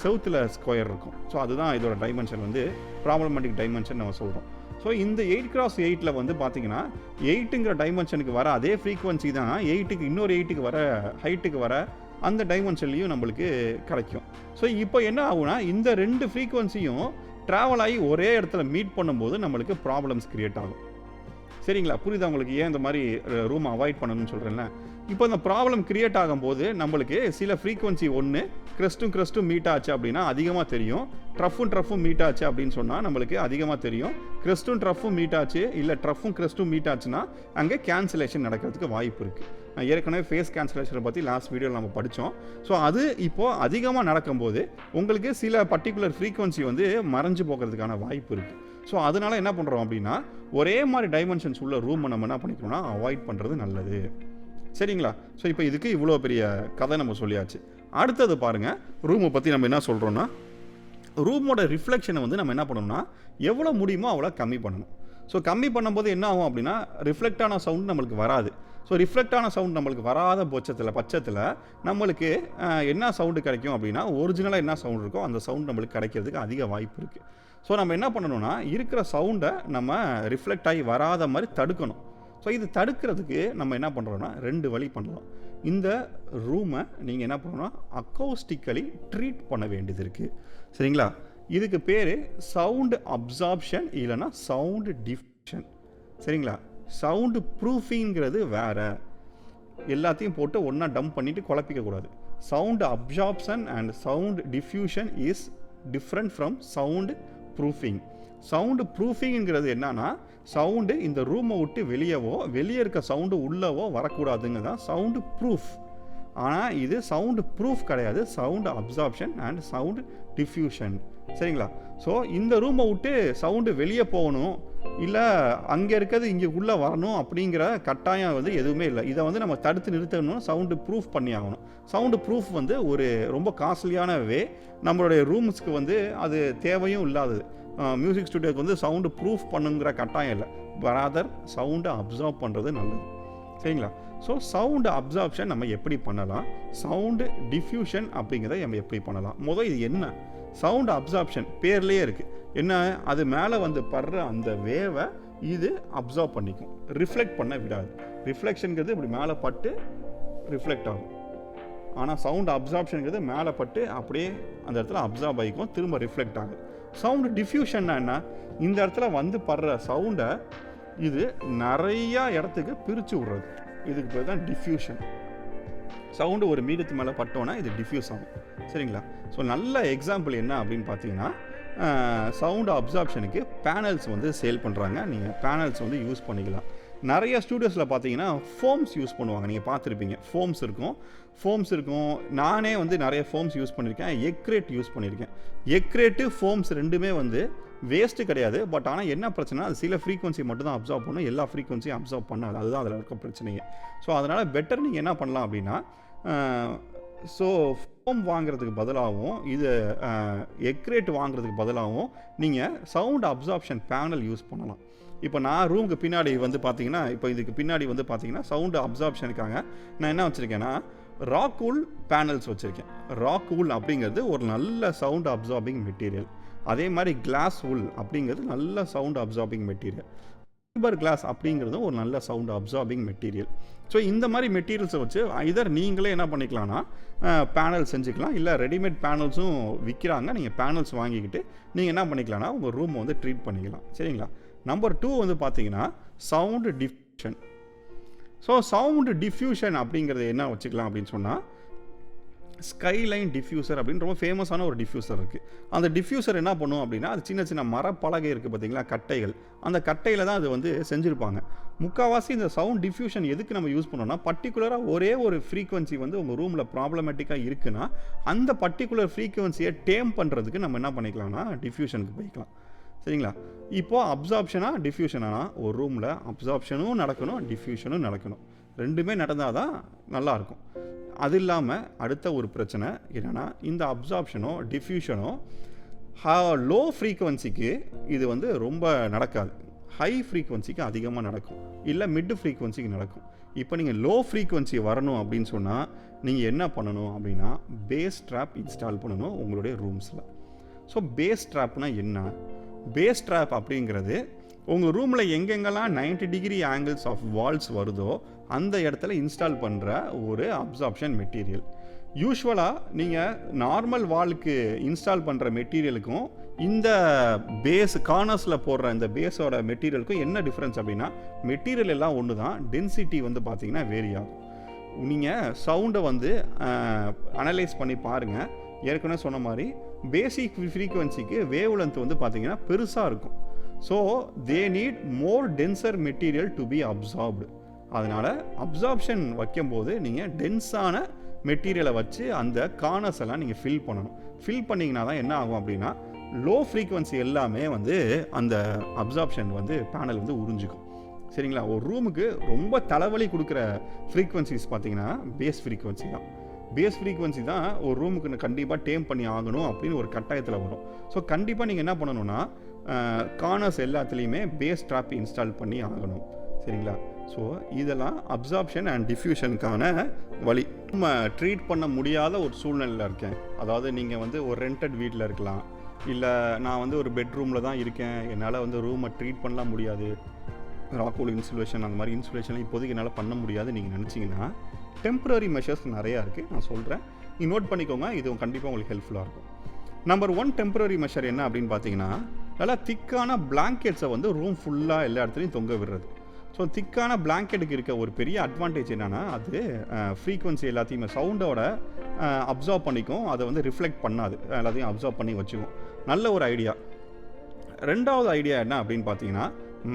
செவுத்தில் ஸ்கொயர் இருக்கும். ஸோ அதுதான் இதோட டைமென்ஷன் வந்து ப்ராப்ளமேட்டிக் டைமென்ஷன் நம்ம சொல்கிறோம். ஸோ இந்த 8x8ல் வந்து பார்த்தீங்கன்னா 8ங்கிற டைமென்ஷனுக்கு வர அதே ஃப்ரீக்வன்சி தான் 8க்கு இன்னொரு 8க்கு வர ஹைட்டுக்கு வர அந்த டைமென்ஷன்லையும் நம்மளுக்கு கிடைக்கும். ஸோ இப்போ என்ன ஆகுனா, இந்த 2 ஃப்ரீக்வன்சியும் ட்ராவல் ஆகி ஒரே இடத்துல மீட் பண்ணும்போது நம்மளுக்கு ப்ராப்ளம்ஸ் கிரியேட் ஆகும். சரிங்களா? புரியுதா உங்களுக்கு ஏன் இந்த மாதிரி ரூம் அவாய்ட் பண்ணணும்னு சொல்கிறேன்ல? இப்போ இந்த ப்ராப்ளம் கிரியேட் ஆகும்போது நம்மளுக்கு சில ஃப்ரீக்வன்சி ஒன்று கிரெஸ்ட்டும் மீட் ஆச்சு அப்படின்னா அதிகமாக தெரியும். ட்ரஃப்பும் மீட் ஆச்சு அப்படின்னு சொன்னால் நம்மளுக்கு அதிகமாக தெரியும். ட்ரஃப்பும் மீட் ஆச்சு, இல்லை ட்ரஃப்பும் மீட் ஆச்சுன்னா அங்கே கேன்சலேஷன் நடக்கிறதுக்கு வாய்ப்பு இருக்குது. நான் ஏற்கனவே ஃபேஸ் கேன்சலேஷனை பற்றி லாஸ்ட் வீடியோவில் நம்ம படித்தோம். ஸோ அது இப்போது அதிகமாக நடக்கும்போது உங்களுக்கு சில பர்டிகுலர் ஃப்ரீக்வன்சி வந்து மறைஞ்சு போகிறதுக்கான வாய்ப்பு இருக்குது. ஸோ அதனால் என்ன பண்ணுறோம் அப்படின்னா, ஒரே மாதிரி டைமென்ஷன்ஸ் உள்ள ரூமை நம்ம என்ன பண்ணிக்கணும்னா அவாய்ட் பண்ணுறது நல்லது. சரிங்களா? ஸோ இப்போ இதுக்கு இவ்வளோ பெரிய கதை நம்ம சொல்லியாச்சு. அடுத்தது பாருங்கள், ரூமை பற்றி நம்ம என்ன சொல்கிறோன்னா, ரூமோட ரிஃப்ளெக்ஷனை வந்து நம்ம என்ன பண்ணணும்னா எவ்வளோ முடியுமோ அவ்வளோ கம்மி பண்ணணும். ஸோ கம்மி பண்ணும்போது என்ன ஆகும் அப்படின்னா, ரிஃப்ளெக்டான சவுண்ட் நம்மளுக்கு வராது. ஸோ ரிஃப்ளெக்டான சவுண்ட் நம்மளுக்கு வராத பட்சத்தில் நம்மளுக்கு என்ன சவுண்டு கிடைக்கும் அப்படின்னா, ஒரிஜினலாக என்ன சவுண்ட் இருக்கோ அந்த சவுண்ட் நம்மளுக்கு கிடைக்கிறதுக்கு அதிக வாய்ப்பு இருக்குது. ஸோ நம்ம என்ன பண்ணணும்னா, இருக்கிற சவுண்டை நம்ம ரிஃப்ளெக்ட் ஆகி வராத மாதிரி தடுக்கணும். ஸோ இது தடுக்கிறதுக்கு நம்ம என்ன பண்ணுறோன்னா 2 வழி பண்ணலாம். இந்த ரூமை நீங்கள் என்ன பண்ணணும்னா அக்கௌஸ்டிக்கலி ட்ரீட் பண்ண வேண்டியது இருக்குது. சரிங்களா? இதுக்கு பேர் சவுண்டு அப்சார்ப்ஷன் இல்லைனா சவுண்டு டிஃப்யூஷன். சரிங்களா? சவுண்டு ப்ரூஃபிங்கிறது வேறு. எல்லாத்தையும் போட்டு ஒன்றா டம்ப் பண்ணிவிட்டு குழப்பிக்கக்கூடாது. Sound absorption and sound diffusion is different from sound proofing. Sound ப்ரூஃபிங்கிறது என்னன்னா, சவுண்டு இந்த ரூமை விட்டு வெளியே இருக்க சவுண்டு உள்ளவோ வரக்கூடாதுங்க தான் சவுண்டு ப்ரூஃப். ஆனால் இது சவுண்டு ப்ரூஃப் கிடையாது, sound absorption and sound diffusion. சரிங்களா? ஸோ இந்த ரூமை விட்டு சவுண்டு வெளியே போகணும், இல்லை அங்கே இருக்கிறது இங்கே உள்ளே வரணும் அப்படிங்கிற கட்டாயம் வந்து எதுவுமே இல்லை. இதை வந்து நம்ம தடுத்து நிறுத்தணும், சவுண்டு ப்ரூஃப் பண்ணி ஆகணும். சவுண்டு ப்ரூஃப் வந்து ஒரு ரொம்ப காஸ்ட்லியான வே, நம்மளுடைய ரூம்ஸ்க்கு வந்து அது தேவையும் இல்லாதது. மியூசிக் ஸ்டுடியோக்கு வந்து சவுண்டு ப்ரூஃப் பண்ணுங்கிற கட்டாயம் இல்லை, ராதர் சவுண்டை அப்சார்ப் பண்ணுறது நல்லது. சரிங்களா? ஸோ சவுண்டு அப்சார்ப்ஷன் நம்ம எப்படி பண்ணலாம், சவுண்டு டிஃப்யூஷன் அப்படிங்கிறத நம்ம எப்படி பண்ணலாம். முதல் இது என்ன, சவுண்டு அப்சார்ப்ஷன் பேர்லேயே இருக்குது. என்ன, அது மேலே வந்து படுற அந்த வேவை இது அப்சார்ப் பண்ணிக்கும், ரிஃப்ளெக்ட் பண்ண விடாது. ரிஃப்ளெக்ஷனுங்கிறது இப்படி மேலே பட்டு ரிஃப்ளெக்ட் ஆகும். ஆனால் சவுண்டு அப்சார்ப்ஷனுங்கிறது மேலே பட்டு அப்படியே அந்த இடத்துல அப்சார்ப் ஆகிக்கும், திரும்ப ரிஃப்ளெக்ட் ஆகும். சவுண்டு டிஃப்யூஷன்னா என்ன, இந்த இடத்துல வந்து படுற சவுண்டை இது நிறையா இடத்துக்கு பிரித்து விடுறது, இதுக்கு பேர் தான் டிஃப்யூஷன். சவுண்டு ஒரு மீடியத்து மேலே பட்டோன்னா இது டிஃப்யூஸ் ஆகும். சரிங்களா? ஸோ நல்ல எக்ஸாம்பிள் என்ன அப்படின்னு பார்த்தீங்கன்னா, சவுண்டு அப்சார்ப்ஷனுக்கு பேனல்ஸ் வந்து சேல் பண்ணுறாங்க. நீங்கள் பேனல்ஸ் வந்து யூஸ் பண்ணிக்கலாம். நிறைய ஸ்டூடியோஸில் பார்த்தீங்கன்னா ஃபோம்ஸ் யூஸ் பண்ணுவாங்க, நீங்கள் பார்த்துருப்பீங்க. ஃபோம்ஸ் இருக்கும். நானே வந்து நிறைய ஃபோம்ஸ் யூஸ் பண்ணியிருக்கேன், எக்ரேட் யூஸ் பண்ணியிருக்கேன். எக்ரேட்டு ஃபோம்ஸ் ரெண்டுமே வந்து வேஸ்ட்டு கிடையாது. பட் ஆனால் என்ன பிரச்சனை, அது சில ஃப்ரீக்வன்சி மட்டும் தான் அப்சார்ப் பண்ணும், எல்லா ஃப்ரீக்வன்சியும் அப்சார்ப் பண்ணாது. அதுதான் அதில் இருக்க பிரச்சனையே. ஸோ அதனால் பெட்டர் நீங்கள் என்ன பண்ணலாம் அப்படின்னா, ஸோ ஃபோம் வாங்குறதுக்கு பதிலாகவும் இது எக்ரேட் வாங்குறதுக்கு பதிலாகவும் நீங்கள் சவுண்ட் அப்சார்ப்ஷன் பேனல் யூஸ் பண்ணலாம். இப்போ நான் ரூமுக்கு பின்னாடி வந்து பார்த்தீங்கன்னா, இப்போ இதுக்கு பின்னாடி வந்து பார்த்தீங்கன்னா சவுண்டு அப்சார்ப்ஷனுக்காக நான் என்ன வச்சுருக்கேன்னா, ராக்வுல் பேனல்ஸ் வச்சுருக்கேன். ராக்வுல் அப்படிங்கிறது ஒரு நல்ல சவுண்ட் அப்சார்பிங் மெட்டீரியல். அதே மாதிரி கிளாஸ் உல் அப்படிங்கிறது நல்ல sound absorbing material. Fibre class அப்படிங்கிறதும் ஒரு நல்ல சவுண்ட் அப்சார்பிங் மெட்டீரியல். ஸோ இந்த மாதிரி மெட்டீரியல்ஸை வச்சு ஐதர் நீங்களே என்ன பண்ணிக்கலாம்னா பேனல் செஞ்சுக்கலாம், இல்லை ரெடிமேட் பேனல்ஸும் விற்கிறாங்க. நீங்கள் பேனல்ஸ் வாங்கிக்கிட்டு நீங்கள் என்ன பண்ணிக்கலாம்னா உங்கள் ரூமை வந்து ட்ரீட் பண்ணிக்கலாம். சரிங்களா? நம்பர் 2 வந்து பார்த்தீங்கன்னா sound diffusion. So sound diffusion அப்படிங்கிறது என்ன வச்சுக்கலாம் அப்படின்னு சொன்னால், ஸ்கைலைன் டிஃப்யூசர் அப்படின்னு ரொம்ப ஃபேமஸான ஒரு டிஃப்யூசர் இருக்குது. அந்த டிஃப்யூசர் என்ன பண்ணும் அப்படின்னா, அது சின்ன சின்ன மரப்பலகை இருக்குது பார்த்தீங்களா, கட்டைகள். அந்த கட்டையில் தான் அது வந்து செஞ்சுருப்பாங்க. முக்கால்வாசி இந்த சவுண்ட் டிஃப்யூஷன் எதுக்கு நம்ம யூஸ் பண்ணோம்னா, பர்டிகுலராக ஒரே ஒரு ஃப்ரீக்வன்சி வந்து உங்கள் ரூமில் ப்ராப்ளமேட்டிக்காக இருக்குன்னா அந்த பர்டிகுலர் ஃப்ரீக்வன்சியை டேம் பண்ணுறதுக்கு நம்ம என்ன பண்ணிக்கலாம்னா டிஃப்யூஷனுக்கு போய்க்கலாம். சரிங்களா? இப்போது அப்சார்ப்ஷனாக டிஃப்யூஷனானா ஒரு ரூமில் அப்சார்ப்ஷனும் நடக்கணும், டிஃப்யூஷனும் நடக்கணும். ரெண்டுமே நடந்தால் தான் நல்லாயிருக்கும். அது இல்லாமல் அடுத்த ஒரு பிரச்சனை என்னென்னா, இந்த அப்சார்ப்ஷனோ டிஃப்யூஷனோ லோ ஃப்ரீக்வன்சிக்கு இது வந்து ரொம்ப நடக்காது, ஹை ஃப்ரீக்வன்சிக்கு அதிகமாக நடக்கும், இல்லை மிட் ஃப்ரீக்வன்சிக்கு நடக்கும். இப்போ நீங்கள் லோ ஃப்ரீக்வன்சி வரணும் அப்படின்னு சொன்னால் நீங்கள் என்ன பண்ணணும் அப்படின்னா, பேஸ் ட்ராப் இன்ஸ்டால் பண்ணணும் உங்களுடைய ரூம்ஸில். ஸோ பேஸ் ட்ராப்னால் என்ன, பேஸ் ட்ராப் அப்படிங்கிறது உங்கள் ரூமில் எங்கெங்கெல்லாம் 90 டிகிரி ஆங்கிள்ஸ் ஆஃப் வால்ஸ் வருதோ அந்த இடத்துல இன்ஸ்டால் பண்ணுற ஒரு அப்சார்ப்ஷன் மெட்டீரியல். யூஸ்வலாக நீங்கள் நார்மல் வாலுக்கு இன்ஸ்டால் பண்ணுற மெட்டீரியலுக்கும் இந்த பேஸ் கார்னர்ஸில் போடுற இந்த பேஸோட மெட்டீரியலுக்கும் என்ன டிஃப்ரென்ஸ் அப்படின்னா, மெட்டீரியல் எல்லாம் ஒன்று தான், டென்சிட்டி வந்து பார்த்திங்கன்னா வேரி ஆகும். நீங்கள் சவுண்டை வந்து அனலைஸ் பண்ணி பாருங்கள். ஏற்கனவே சொன்ன மாதிரி பேசிக் ஃப்ரீக்வன்சிக்கு வேவ் லென்த் வந்து பார்த்திங்கன்னா பெருசாக இருக்கும். So they need more denser material to be absorbed. அதனால் அப்சார்ப்ஷன் வைக்கும்போது நீங்கள் டென்ஸான மெட்டீரியலை வச்சு அந்த கார்னர்ஸ் எல்லாம் நீங்கள் ஃபில் பண்ணணும். ஃபில் பண்ணிங்கன்னா தான் என்ன ஆகும் அப்படின்னா, லோ ஃப்ரீக்வன்சி எல்லாமே வந்து அந்த அப்சார்ப்ஷன் வந்து பேனல் வந்து உறிஞ்சிக்கும். சரிங்களா? ஒரு ரூமுக்கு ரொம்ப தலைவலி கொடுக்குற ஃப்ரீக்வன்சிஸ் பார்த்தீங்கன்னா பேஸ் ஃப்ரீக்வன்சி தான். பேஸ் ஃப்ரீக்வன்சி தான் ஒரு ரூமுக்கு கண்டிப்பாக டேம் பண்ணி ஆகணும் அப்படின்னு ஒரு கட்டாயத்தில் வரும். ஸோ கண்டிப்பாக நீங்கள் என்ன பண்ணணும்னா, கார்னர்ஸ் எல்லாத்துலேயுமே பேஸ் ட்ராப் இன்ஸ்டால் பண்ணி ஆகணும். சரிங்களா? ஸோ இதெல்லாம் அப்சார்ப்ஷன் அண்ட் டிஃப்யூஷனுக்கான வழி. நம்ம ட்ரீட் பண்ண முடியாத ஒரு சூழ்நிலையில் இருக்கேன், அதாவது நீங்கள் வந்து ஒரு ரெண்டட் வீட்டில் இருக்கலாம், இல்லை நான் வந்து ஒரு பெட்ரூமில் தான் இருக்கேன், என்னால் வந்து ரூமை ட்ரீட் பண்ணலாம் முடியாது, ராக்வுல் இன்சுலேஷன் அந்த மாதிரி இன்சுலேஷன் இப்போதைக்கு என்னால் பண்ண முடியாது நீங்கள் நினச்சிங்கன்னா, டெம்பரரி மெஷர்ஸ் நிறையா இருக்குது, நான் சொல்கிறேன், நீங்கள் நோட் பண்ணிக்கோங்க. இது கண்டிப்பாக உங்களுக்கு ஹெல்ப்ஃபுல்லாக இருக்கும். நம்பர் 1 டெம்பரரி மெஷர் என்ன அப்படின்னு பார்த்தீங்கன்னா, நல்லா திக்கான பிளாங்கெட்ஸை வந்து ரூம் ஃபுல்லாக எல்லா இடத்துலையும் தொங்க விடுறது. ஸோ திக்கான பிளாங்கெட்டுக்கு இருக்க ஒரு பெரிய அட்வான்டேஜ் என்னென்னா, அது ஃப்ரீக்வன்சி எல்லாத்தையுமே சவுண்டோட அப்சார்ப் பண்ணிக்கும், அதை வந்து ரிஃப்ளெக்ட் பண்ணாது, எல்லாத்தையும் அப்சார்ப் பண்ணி வச்சுக்கும். நல்ல ஒரு ஐடியா. ரெண்டாவது ஐடியா என்ன அப்படின்னு பார்த்தீங்கன்னா,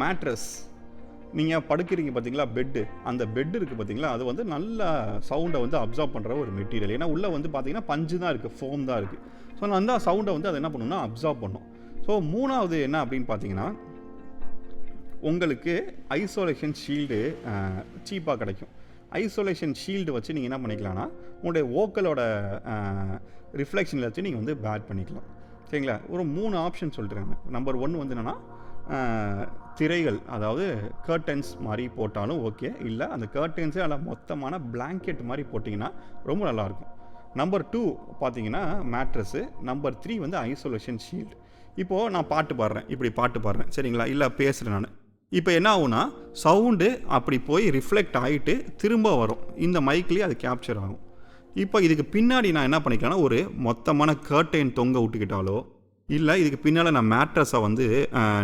மேட்ரஸ். நீங்கள் படுக்கிறீங்க பார்த்தீங்களா பெட்டு, அந்த பெட் இருக்குது பார்த்தீங்களா, அது வந்து நல்ல சவுண்டை வந்து அப்சார்ப் பண்ணுற ஒரு மெட்டீரியல். ஏன்னா உள்ளே வந்து பார்த்தீங்கன்னா பஞ்சு தான் இருக்குது, ஃபோம் தான் இருக்குது. ஸோ அந்த சவுண்டை வந்து அது என்ன பண்ணுன்னா அப்சார்ப் பண்ணும். ஸோ 3வது என்ன அப்படின்னு பார்த்தீங்கன்னா, உங்களுக்கு ஐசோலேஷன் ஷீல்டு சீப்பாக கிடைக்கும். ஐசோலேஷன் ஷீல்டு வச்சு நீங்கள் என்ன பண்ணிக்கலாம்னா, உங்களுடைய வோக்கலோட ரிஃப்ளெக்ஷனில் வச்சு நீங்கள் வந்து பேட் பண்ணிக்கலாம். சரிங்களா? ஒரு 3 ஆப்ஷன் சொல்லிட்டுருங்க. நம்பர் 1 வந்து என்னென்னா, திரைகள், அதாவது கர்டன்ஸ் மாதிரி போட்டாலும் ஓகே, இல்லை அந்த கர்டன்ஸே அல்ல மொத்தமான பிளாங்கெட் மாதிரி போட்டிங்கன்னா ரொம்ப நல்லாயிருக்கும். நம்பர் 2 பார்த்தீங்கன்னா மேட்ரஸு. நம்பர் 3 வந்து ஐசோலேஷன் ஷீல்டு. இப்போது நான் பாட்டு பாடுறேன், இப்படி பாட்டு பாடுறேன் சரிங்களா, இல்லை பேசுகிறேன் நான். இப்போ என்ன ஆகும்னா, சவுண்டு அப்படி போய் ரிஃப்ளெக்ட் ஆகிட்டு திரும்ப வரும், இந்த மைக்லேயே அது கேப்சர் ஆகும். இப்போ இதுக்கு பின்னாடி நான் என்ன பண்ணிக்கலாம்னா, ஒரு மொத்தமான கர்டைன் தொங்க விட்டுக்கிட்டாலோ, இல்லை இதுக்கு பின்னால் நான் மேட்ரஸை வந்து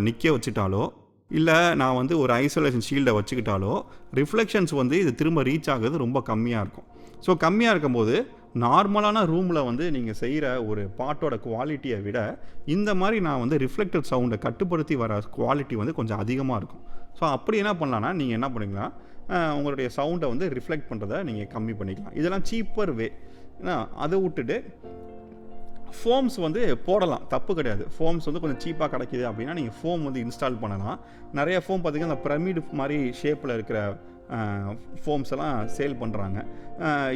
நிற்க வச்சுட்டாலோ, இல்லை நான் வந்து ஒரு ஐசோலேஷன் ஷீல்டை வச்சுக்கிட்டாலோ, ரிஃப்ளெக்ஷன்ஸ் வந்து இது திரும்ப ரீச் ஆகுறது ரொம்ப கம்மியாக இருக்கும். ஸோ கம்மியாக இருக்கும்போது நார்மலான ரூமில் வந்து நீங்கள் செய்கிற ஒரு பாட்டோட குவாலிட்டியை விட இந்த மாதிரி நான் வந்து ரிஃப்ளெக்டட் சவுண்டை கட்டுப்படுத்தி வர குவாலிட்டி வந்து கொஞ்சம் அதிகமாக இருக்கும். ஸோ அப்படி என்ன பண்ணலான்னா, நீங்கள் என்ன பண்ணிக்கலாம், உங்களுடைய சவுண்டை வந்து ரிஃப்ளெக்ட் பண்ணுறதை நீங்கள் கம்மி பண்ணிக்கலாம். இதெல்லாம் சீப்பர் வே. ஏன்னா அதை விட்டுட்டு ஃபோம்ஸ் வந்து போடலாம், தப்பு கிடையாது. ஃபோம்ஸ் வந்து கொஞ்சம் சீப்பாக கிடைக்கிது அப்படின்னா நீங்கள் ஃபோம் வந்து இன்ஸ்டால் பண்ணலாம். நிறைய ஃபோம் பார்த்திங்கன்னா அந்த பிரமிடு மாதிரி ஷேப்பில் இருக்கிற ஃபோம்ஸ் எல்லாம் சேல் பண்ணுறாங்க.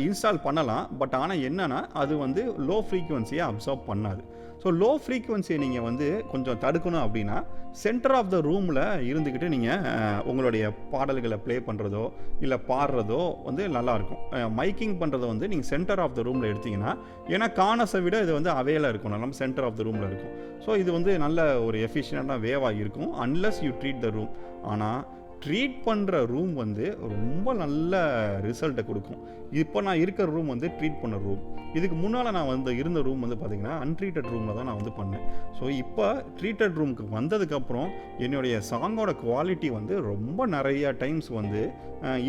இன்ஸ்டால் பண்ணலாம். பட் ஆனால் என்னென்னா, அது வந்து லோ ஃப்ரீக்குவன்சியை அப்சார்ப் பண்ணாது. ஸோ லோ ஃப்ரீக்குவன்சியை நீங்கள் வந்து கொஞ்சம் தடுக்கணும் அப்படின்னா, சென்டர் ஆஃப் த ரூமில் இருந்துக்கிட்டு நீங்கள் உங்களுடைய பாடல்களை ப்ளே பண்ணுறதோ இல்லை பாடுறதோ வந்து நல்லாயிருக்கும். மைக்கிங் பண்ணுறதோ வந்து நீங்கள் சென்டர் ஆஃப் த ரூமில் எடுத்திங்கன்னா, ஏன்னா கார்னர்ஸை விட இது வந்து அவையில் இருக்கும், நம்ம சென்டர் ஆஃப் த ரூமில் இருக்கும். ஸோ இது வந்து நல்ல ஒரு எஃபிஷியண்டான வேவாக இருக்கும், unless you treat the room. ஆனால் ட்ரீட் பண்ணுற ரூம் வந்து ரொம்ப நல்ல ரிசல்ட்டை கொடுக்கும். இப்போ நான் இருக்கிற ரூம் வந்து ட்ரீட் பண்ண ரூம். இதுக்கு முன்னால் நான் வந்து இருந்த ரூம் வந்து பார்த்திங்கன்னா அன்ட்ரீட்டட் ரூமில் தான் நான் வந்து பண்ணேன். ஸோ இப்போ ட்ரீட்டட் ரூமுக்கு வந்ததுக்கப்புறம் என்னுடைய சாங்கோட குவாலிட்டி வந்து ரொம்ப நிறையா டைம்ஸ் வந்து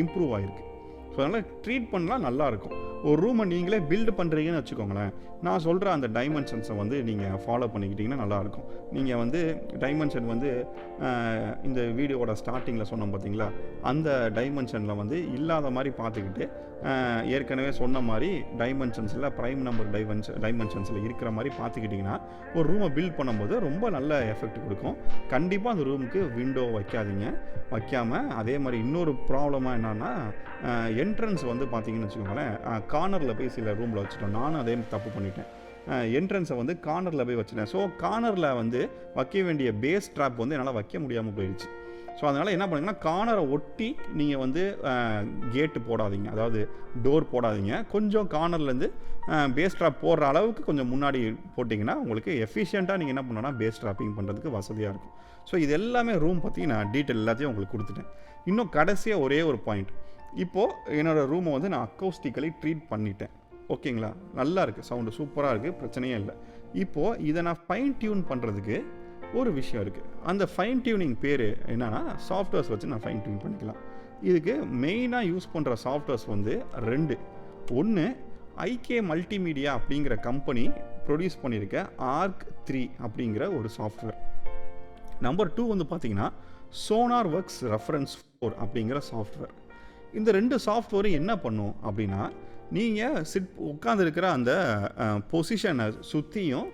இம்ப்ரூவ் ஆகிருக்கு. ஸோ அதனால் ட்ரீட் பண்ணலாம், நல்லாயிருக்கும். ஒரு ரூமை நீங்களே பில்டு பண்ணுறீங்கன்னு வச்சுக்கோங்களேன், நான் சொல்கிற அந்த டைமென்ஷன்ஸை வந்து நீங்கள் ஃபாலோ பண்ணிக்கிட்டிங்கன்னா நல்லாயிருக்கும். நீங்கள் வந்து டைமென்ஷன் வந்து இந்த வீடியோவோட ஸ்டார்டிங்கில் சொன்னோம் பார்த்தீங்களா, அந்த டைமென்ஷனில் வந்து இல்லாத மாதிரி பார்த்துக்கிட்டு, ஏற்கனவே சொன்ன மாதிரி டைமென்ஷன்ஸில் ப்ரைம் நம்பர் டைமென்ஷன்ஸில் இருக்கிற மாதிரி பார்த்துக்கிட்டிங்கன்னா ஒரு ரூமை பில்ட் பண்ணும்போது ரொம்ப நல்ல எஃபெக்ட் கொடுக்கும். கண்டிப்பாக அந்த ரூமுக்கு விண்டோ வைக்காமல் அதே மாதிரி இன்னொரு ப்ராப்ளமாக என்னன்னா, என்ட்ரன்ஸ் வந்து பார்த்தீங்கன்னு வச்சுக்கோங்களேன், கார்னரில் போய் சில ரூமில் வச்சுட்டோம். நானும் அதே தப்பு பண்ணிட்டேன். என்ட்ரன்ஸை வந்து கார்னரில் போய் வச்சுட்டேன். ஸோ கார்னரில் வந்து வைக்க வேண்டிய பேஸ் ட்ராப் வந்து என்னால் வைக்க முடியாமல் போயிடுச்சு. ஸோ அதனால் என்ன பண்ணுங்கன்னா, கார்னரை ஒட்டி நீங்கள் வந்து கேட்டு போடாதீங்க, அதாவது டோர் போடாதீங்க. கொஞ்சம் கார்னர்லேருந்து பேஸ் ட்ராப் போடுற அளவுக்கு கொஞ்சம் முன்னாடி போட்டிங்கன்னா உங்களுக்கு எஃபிஷியண்ட்டாக நீங்கள் என்ன பண்ணணும்னா பேஸ் ட்ராப்பிங் பண்ணுறதுக்கு வசதியாக இருக்கும். ஸோ இது எல்லாமே ரூம் பற்றி நான் டீட்டெயில் எல்லாத்தையும் உங்களுக்கு கொடுத்துட்டேன். இன்னும் கடைசியாக ஒரே ஒரு பாயிண்ட். இப்போது என்னோடய ரூமை வந்து நான் அக்கௌஸ்டிக்கலி ட்ரீட் பண்ணிட்டேன். ஓகேங்களா, நல்லா இருக்குது, சவுண்டு சூப்பராக இருக்குது, பிரச்சனையே இல்லை. இப்போது இதை நான் ஃபைன் டியூன் பண்ணுறதுக்கு ஒரு விஷயம் இருக்குது. அந்த ஃபைன் டியூனிங் பேர் என்னென்னா, சாஃப்ட்வேர்ஸ் வச்சு நான் ஃபைன் டியூன் பண்ணிக்கலாம். இதுக்கு மெயினாக யூஸ் பண்ணுற சாஃப்ட்வேர்ஸ் வந்து 2. ஒன்று ஐகே மல்டிமீடியா அப்படிங்கிற கம்பெனி ப்ரொடியூஸ் பண்ணியிருக்க ARC3 அப்படிங்கிற ஒரு சாஃப்ட்வேர். நம்பர் 2 வந்து பார்த்திங்கன்னா சோனார் ஒர்க்ஸ் ரெஃபரன்ஸ் 4 அப்படிங்கிற சாஃப்ட்வேர். இந்த 2 சாஃப்ட்வேரும் என்ன பண்ணும் அப்படின்னா, நீங்கள் உட்காந்துருக்கிற அந்த பொசிஷனை சுற்றியும்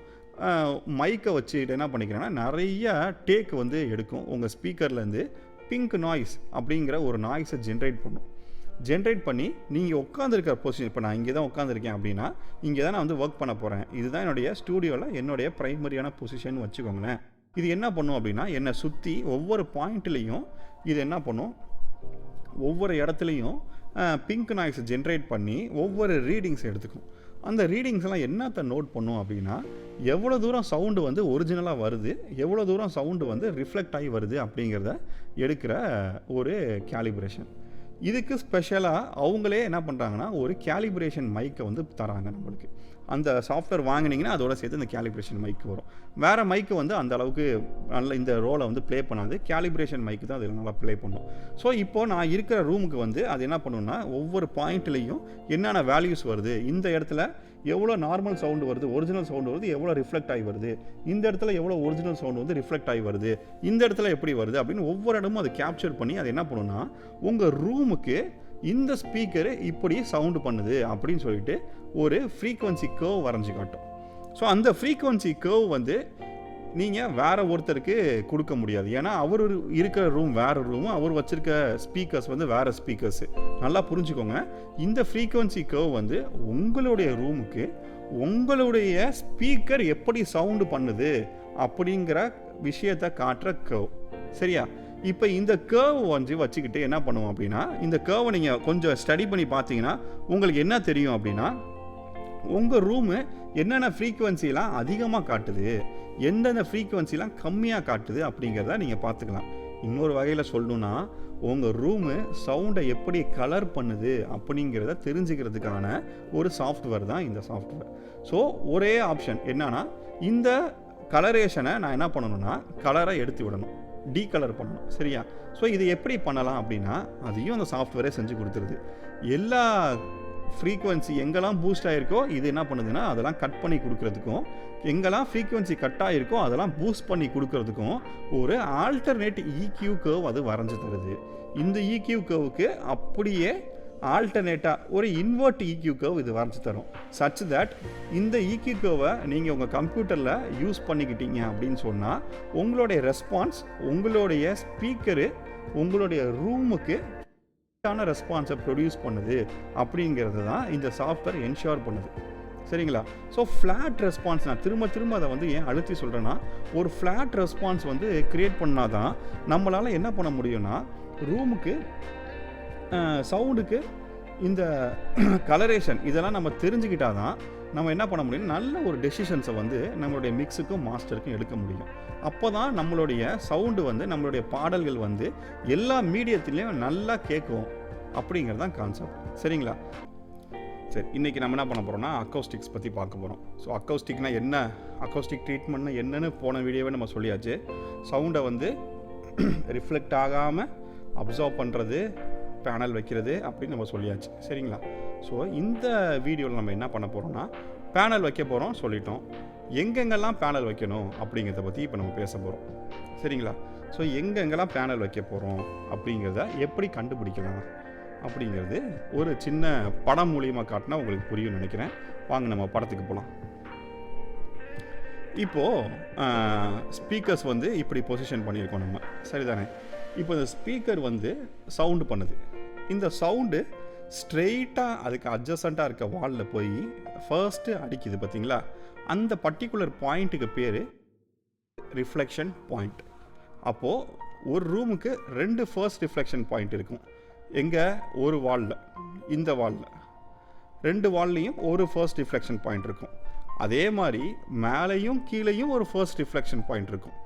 மைக்கை வச்சுக்கிட்டு என்ன பண்ணிக்கிறேன்னா நிறைய டேக் வந்து எடுக்கும். உங்கள் ஸ்பீக்கர்லேருந்து பிங்க் நாய்ஸ் அப்படிங்கிற ஒரு நாய்ஸை ஜென்ரேட் பண்ணி நீங்கள் உட்காந்துருக்கிற பொசிஷன், இப்போ நான் இங்கே தான் உட்காந்துருக்கேன் அப்படின்னா, இங்கே தான் நான் வந்து ஒர்க் பண்ண போகிறேன், இதுதான் என்னுடைய ஸ்டூடியோவில் என்னுடைய ப்ரைமரியான பொசிஷன் வச்சுக்கோங்களேன். இது என்ன பண்ணும் அப்படின்னா, என்னை சுற்றி ஒவ்வொரு பாயிண்ட்லேயும் இது என்ன பண்ணும், ஒவ்வொரு இடத்துலையும் பிங்க் நாய்ஸ் ஜென்ரேட் பண்ணி ஒவ்வொரு ரீடிங்ஸ் எடுத்துக்கும். அந்த ரீடிங்ஸ்லாம் என்னத்தை நோட் பண்ணும் அப்படின்னா, எவ்வளோ தூரம் சவுண்டு வந்து ஒரிஜினலாக வருது, எவ்வளோ தூரம் சவுண்டு வந்து ரிஃப்ளெக்ட் ஆகி வருது அப்படிங்கிறத எடுக்கிற ஒரு கேலிப்ரேஷன். இதுக்கு ஸ்பெஷலாக அவங்களே என்ன பண்ணுறாங்கன்னா, ஒரு கேலிப்ரேஷன் மைக்கை வந்து தராங்க நம்மளுக்கு. அந்த சாஃப்ட்வேர் வாங்கினீங்கன்னா அதோட சேர்த்து இந்த கேலிப்ரேஷன் மைக்கு வரும். வேறு மைக்கு வந்து அந்த அளவுக்கு நல்ல இந்த ரோலை வந்து ப்ளே பண்ணாது. கேலிப்ரேஷன் மைக்கு தான் அதில் நல்லா ப்ளே பண்ணும். ஸோ இப்போது நான் இருக்கிற ரூமுக்கு வந்து அது என்ன பண்ணுன்னா ஒவ்வொரு பாயிண்ட்லேயும் என்னென்ன வேல்யூஸ் வருது, இந்த இடத்துல எவ்வளோ நார்மல் சவுண்டு வருது, ஒரிஜினல் சவுண்டு வருது, எவ்வளோ ரிஃப்ளெக்ட் ஆகி வருது, இந்த இடத்துல எவ்வளோ ஒரிஜினல் சவுண்டு வந்து ரிஃப்ளெக்ட் ஆகி வருது, இந்த இடத்துல எப்படி வருது அப்படின்னு ஒவ்வொரு இடமும் அதை கேப்சர் பண்ணி அது என்ன பண்ணுன்னா உங்கள் ரூமுக்கு இந்த ஸ்பீக்கரு இப்படி சவுண்டு பண்ணுது அப்படின்னு சொல்லிட்டு ஒரு ஃப்ரீக்வன்சி கர்வ் வரைஞ்சி காட்டும். ஸோ அந்த ஃப்ரீக்வன்சி கர்வ் வந்து நீங்கள் வேறு ஒருத்தருக்கு கொடுக்க முடியாது. ஏன்னா அவர் இருக்கிற ரூம் வேறு ரூமு, அவர் வச்சுருக்க ஸ்பீக்கர்ஸ் வந்து வேறு ஸ்பீக்கர்ஸு. நல்லா புரிஞ்சுக்கோங்க, இந்த ஃப்ரீக்வன்சி கர்வ் வந்து உங்களுடைய ரூமுக்கு உங்களுடைய ஸ்பீக்கர் எப்படி சவுண்டு பண்ணுது அப்படிங்கிற விஷயத்தை காட்டுற கர்வ். சரியா? இப்போ இந்த கர்வ் வந்து வச்சுக்கிட்டு என்ன பண்ணுவோம் அப்படின்னா, இந்த கர்வை நீங்கள் கொஞ்சம் ஸ்டடி பண்ணி பார்த்தீங்கன்னா உங்களுக்கு என்ன தெரியும் அப்படின்னா, உங்கள் ரூமு என்னென்ன ஃப்ரீக்குவன்சிலாம் அதிகமாக காட்டுது, எந்தெந்த ஃப்ரீக்குவன்சிலாம் கம்மியாக காட்டுது அப்படிங்கிறத நீங்கள் பார்த்துக்கலாம். இன்னொரு வகையில் சொல்லணுன்னா, உங்கள் ரூமு சவுண்டை எப்படி கலர் பண்ணுது அப்படிங்கிறத தெரிஞ்சுக்கிறதுக்கான ஒரு சாஃப்ட்வேர் தான் இந்த சாஃப்ட்வேர். ஸோ ஒரே ஆப்ஷன் என்னன்னா, இந்த கலரேஷனை நான் என்ன பண்ணணும்னா கலரை எடுத்து விடணும், டீகலர் பண்ணணும். சரியா? ஸோ இது எப்படி பண்ணலாம் அப்படின்னா, அதையும் அந்த சாஃப்ட்வேரே செஞ்சு கொடுத்துருது. எல்லா ஃப்ரீக்குவன்சி எங்கெல்லாம் பூஸ்ட் ஆகிருக்கோ இது என்ன பண்ணுதுன்னா அதெல்லாம் கட் பண்ணி கொடுக்குறதுக்கும், எங்கெல்லாம் ஃப்ரீக்குவன்சி கட் ஆகிருக்கோ அதெல்லாம் பூஸ்ட் பண்ணி கொடுக்குறதுக்கும் ஒரு ஆல்டர்னேட் EQ கர்வ் அது வரைஞ்சி தருது. இந்த EQ கர்வுக்கு அப்படியே ஆல்டர்னேட்டாக ஒரு இன்வெர்ட் EQ கர்வ் இது வரைஞ்சி தரும். சச் தட் இந்த EQ கர்வை நீங்கள் உங்கள் கம்ப்யூட்டரில் யூஸ் பண்ணிக்கிட்டீங்க அப்படின்னு சொன்னால் உங்களுடைய ரெஸ்பான்ஸ், உங்களுடைய ஸ்பீக்கரு உங்களுடைய ரூமுக்கு ரெஸ்பான்ஸை ப்ரொடியூஸ் பண்ணுது அப்படிங்கிறது தான் இந்த சாஃப்ட்வேர் என்ஷூர் பண்ணுது. சரிங்களா? ஸோ ஃப்ளாட் ரெஸ்பான்ஸ், நான் திரும்ப திரும்ப அதை வந்து ஏன் அழுத்தி சொல்கிறேன்னா, ஒரு ஃப்ளாட் ரெஸ்பான்ஸ் வந்து க்ரியேட் பண்ணால் தான் நம்மளால் என்ன பண்ண முடியும்னா ரூமுக்கு சவுண்டுக்கு இந்த கலரேஷன் இதெல்லாம் நம்ம தெரிஞ்சுக்கிட்டால் தான் நம்ம என்ன பண்ண முடியும், நல்ல ஒரு டெசிஷன்ஸை வந்து நம்மளுடைய மிக்ஸுக்கும் மாஸ்டருக்கும் எடுக்க முடியும். அப்போ தான் நம்மளுடைய சவுண்டு வந்து நம்மளுடைய பாடல்கள் வந்து எல்லா மீடியத்துலேயும் நல்லா கேட்கும் அப்படிங்கிறது தான் கான்செப்ட். சரிங்களா? சரி, இன்றைக்கி நம்ம என்ன பண்ண போகிறோம்னா அக்கௌஸ்டிக்ஸ் பற்றி பார்க்க போகிறோம். ஸோ அக்கௌஸ்டிக்னால் என்ன, அக்கௌஸ்டிக் ட்ரீட்மெண்ட்னா என்னன்னு போன வீடியோவே நம்ம சொல்லியாச்சு. சவுண்டை வந்து ரிஃப்ளெக்ட் ஆகாமல் அப்சர்வ் பண்ணுறது, பேனல் வைக்கிறது அப்படின்னு நம்ம சொல்லியாச்சு. சரிங்களா? ஸோ இந்த வீடியோவில் நம்ம என்ன பண்ண போகிறோம்னா பேனல் வைக்க போகிறோம் சொல்லிட்டோம். எங்கெங்கெல்லாம் பேனல் வைக்கணும் அப்படிங்கிறத பற்றி இப்போ நம்ம பேச போகிறோம். சரிங்களா? ஸோ எங்கெங்கெல்லாம் பேனல் வைக்க போகிறோம் அப்படிங்கிறத எப்படி கண்டுபிடிக்கலாம் அப்படிங்கிறது ஒரு சின்ன படம் மூலியமாக காட்டினா உங்களுக்கு புரியும்னு நினைக்கிறேன். வாங்க நம்ம படத்துக்கு போகலாம். இப்போது ஸ்பீக்கர்ஸ் வந்து இப்படி பொசிஷன் பண்ணியிருக்கோம் நம்ம, சரிதானே? இப்போ இந்த ஸ்பீக்கர் வந்து சவுண்டு பண்ணுது. இந்த சவுண்டு ஸ்ட்ரெயிட்டாக அதுக்கு அட்ஜசண்ட்டாக இருக்க வாலில் போய் ஃபர்ஸ்ட்டு அடிக்குது பார்த்தீங்களா? அந்த பர்டிகுலர் பாயிண்ட்டுக்கு பேர் ரிஃப்ளெக்ஷன் பாயிண்ட். அப்போது ஒரு ரூமுக்கு 2 ஃபர்ஸ்ட் ரிஃப்ளெக்ஷன் பாயிண்ட் இருக்கும். எங்கே? ஒரு வாலில், இந்த வாலில் 2 வால்லையும் ஒரு ஃபர்ஸ்ட் ரிஃப்ளெக்ஷன் பாயிண்ட் இருக்கும். அதே மாதிரி மேலேயும் கீழேயும் ஒரு ஃபர்ஸ்ட் ரிஃப்ளெக்ஷன் பாயிண்ட் இருக்கும்.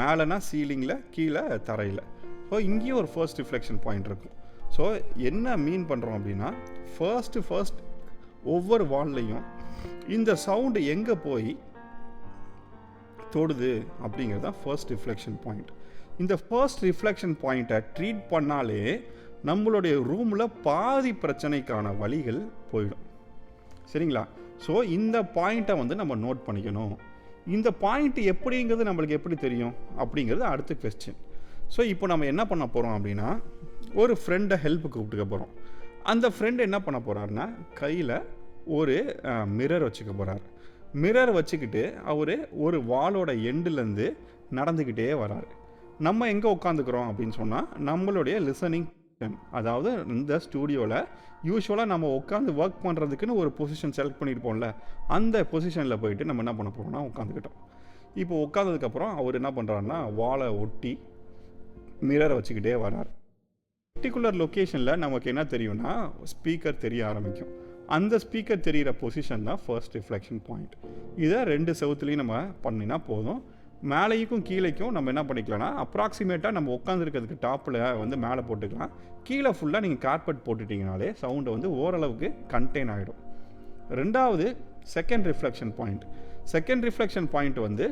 மேலேனா சீலிங்கில், கீழே தரையில். ஸோ இங்கேயும் ஒரு ஃபர்ஸ்ட் ரிஃப்ளெக்ஷன் பாயிண்ட் இருக்கும். ஸோ என்ன மீன் பண்ணுறோம் அப்படின்னா, ஃபர்ஸ்ட் ஒவ்வொரு வால்லையும் இந்த சவுண்டு எங்கே போய் தொடுது அப்படிங்கிறது தான் ஃபர்ஸ்ட் ரிஃப்ளெக்ஷன் பாயிண்ட். இந்த ஃபர்ஸ்ட் ரிஃப்ளெக்ஷன் பாயிண்ட்டை ட்ரீட் பண்ணாலே நம்மளுடைய ரூமில் பாதி பிரச்சனைக்கான வழிகள் போயிடும். சரிங்களா? ஸோ இந்த பாயிண்ட்டை வந்து நம்ம நோட் பண்ணிக்கணும். இந்த பாயிண்ட் எப்படிங்கிறது நம்மளுக்கு எப்படி தெரியும் அப்படிங்கிறது அடுத்த கொஸ்டின். ஸோ இப்போ நம்ம என்ன பண்ண போகிறோம் அப்படின்னா, ஒரு ஃப்ரெண்டை ஹெல்ப் கூப்பிட்டுக்க போகிறோம். அந்த ஃப்ரெண்டு என்ன பண்ண போகிறாருன்னா, கையில் ஒரு மிரர் வச்சுக்க போகிறார். மிரர் வச்சுக்கிட்டு அவர் ஒரு வாலோட எண்டுலேருந்து நடந்துக்கிட்டே வராரு. நம்ம எங்கே உட்காந்துக்கிறோம் அப்படின்னு சொன்னால், நம்மளுடைய லிசனிங், அதாவது இந்த ஸ்டூடியோவில் யூஸ்வலாக நம்ம உட்காந்து ஒர்க் பண்ணுறதுக்குன்னு ஒரு பொசிஷன் செலக்ட் பண்ணியிருப்போம்ல, அந்த பொசிஷனில் போயிட்டு நம்ம என்ன பண்ண போகிறோம்னா உட்காந்துக்கிட்டோம். இப்போ உட்காந்ததுக்கப்புறம் அவர் என்ன பண்ணுறாருன்னா வாலை ஒட்டி மிரரை வச்சுக்கிட்டே வரார். பர்டிகுலர் லொக்கேஷனில் நமக்கு என்ன தெரியும்னா ஸ்பீக்கர் தெரிய ஆரம்பிக்கும். அந்த ஸ்பீக்கர் தெரிகிற பொசிஷன் தான் ஃபர்ஸ்ட் ரிஃப்ளெக்ஷன் பாயிண்ட். இதை 2 செவுத்துலேயும் நம்ம பண்ணினா போதும். மேலேயும் கீழேக்கும் நம்ம என்ன பண்ணிக்கலாம்னா அப்ராக்சிமேட்டாக நம்ம உட்காந்துருக்கிறதுக்கு டாப்பில் வந்து மேலே போட்டுக்கலாம். கீழே ஃபுல்லாக நீங்கள் கார்பெட் போட்டுட்டிங்கனாலே சவுண்டை வந்து ஓரளவுக்கு கண்டெயின் ஆகிடும். ரெண்டாவது, second reflection point. Second reflection point வந்து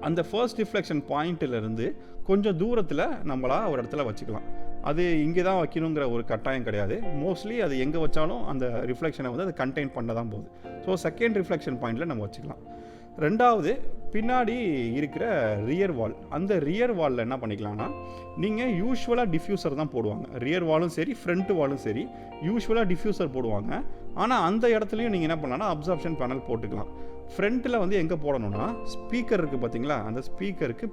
அந்த ஃபர்ஸ்ட் ரிஃப்ளெக்ஷன் பாயிண்ட்டிலிருந்து கொஞ்சம் தூரத்தில் நம்மளா ஒரு இடத்துல வச்சுக்கலாம். அது இங்கே தான் வைக்கணுங்கிற ஒரு கட்டாயம் கிடையாது. மோஸ்ட்லி அது எங்கே வச்சாலும் அந்த ரிஃப்ளெக்ஷனை வந்து அது கண்டெயின் பண்ண தான் போகுது. ஸோ செகண்ட் ரிஃப்ளெக்ஷன் பாயிண்டில் நம்ம வச்சுக்கலாம். ரெண்டாவது, பின்னாடி இருக்கிற ரியர் வால். அந்த ரியர் வாலில் என்ன பண்ணிக்கலாம்னா, நீங்கள் யூஸ்வலாக டிஃப்யூசர் தான் போடுவாங்க. ரியர் வாலும் சரி, ஃப்ரண்ட் வாலும் சரி, யூஸ்வலாக டிஃப்யூசர் போடுவாங்க. ஆனால் அந்த இடத்துலையும் நீங்கள் என்ன பண்ணலாம்னா அப்சார்ப்ஷன் பேனல் போட்டுக்கலாம். ஃப்ரண்ட்டில் வந்து எங்கே போடணும்னா, ஸ்பீக்கர் இருக்குது பார்த்தீங்களா, அந்த ஸ்பீக்கருக்கு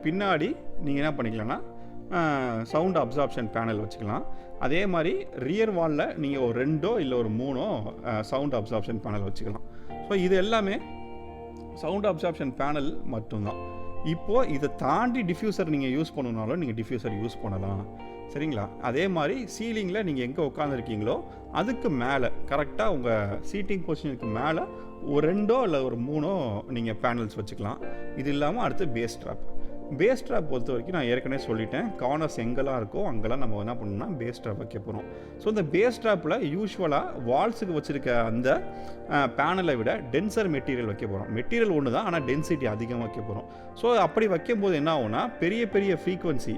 பின்னாடி நீங்கள் என்ன பண்ணிக்கலாம்னா சவுண்ட் அப்சார்ப்ஷன் பேனல் வச்சுக்கலாம். அதே மாதிரி ரியர் வாலில் நீங்கள் ஒரு 2 இல்லை ஒரு 3 சவுண்ட் அப்சார்ப்ஷன் பேனல் வச்சுக்கலாம். ஸோ இது எல்லாமே சவுண்ட் அப்சார்ப்ஷன் பேனல் மட்டும்தான். இப்போது இதை தாண்டி டிஃப்யூசர் நீங்கள் யூஸ் பண்ணணுனாலும் நீங்கள் டிஃப்யூசர் யூஸ் பண்ணலாம். சரிங்களா? அதே மாதிரி சீலிங்கில் நீங்கள் எங்கே உட்காந்துருக்கீங்களோ அதுக்கு மேலே கரெக்டாக உங்கள் சீட்டிங் பொசிஷனுக்கு மேலே ஒரு 2 இல்லை ஒரு 3 நீங்கள் பேனல்ஸ் வச்சுக்கலாம். இது இல்லாமல் அடுத்து பேஸ் ட்ராப் பொறுத்த வரைக்கும் நான் ஏற்கனவே சொல்லிட்டேன், கார்னர்ஸ் எங்கெல்லாம் இருக்கோ அங்கெல்லாம் நம்ம என்ன பண்ணணும்னா பேஸ் ட்ராப் வைக்க போகிறோம். ஸோ இந்த பேஸ் ட்ராப்பில் யூஸ்வலாக வால்ஸுக்கு வச்சுருக்க அந்த பேனலை விட டென்சர் மெட்டீரியல் வைக்க போகிறோம். மெட்டீரியல் ஒன்று தான், ஆனால் டென்சிட்டி அதிகமாக வைக்க போகிறோம். ஸோ அப்படி வைக்கும்போது என்ன ஆகும்னா, பெரிய ஃப்ரீக்வன்சி,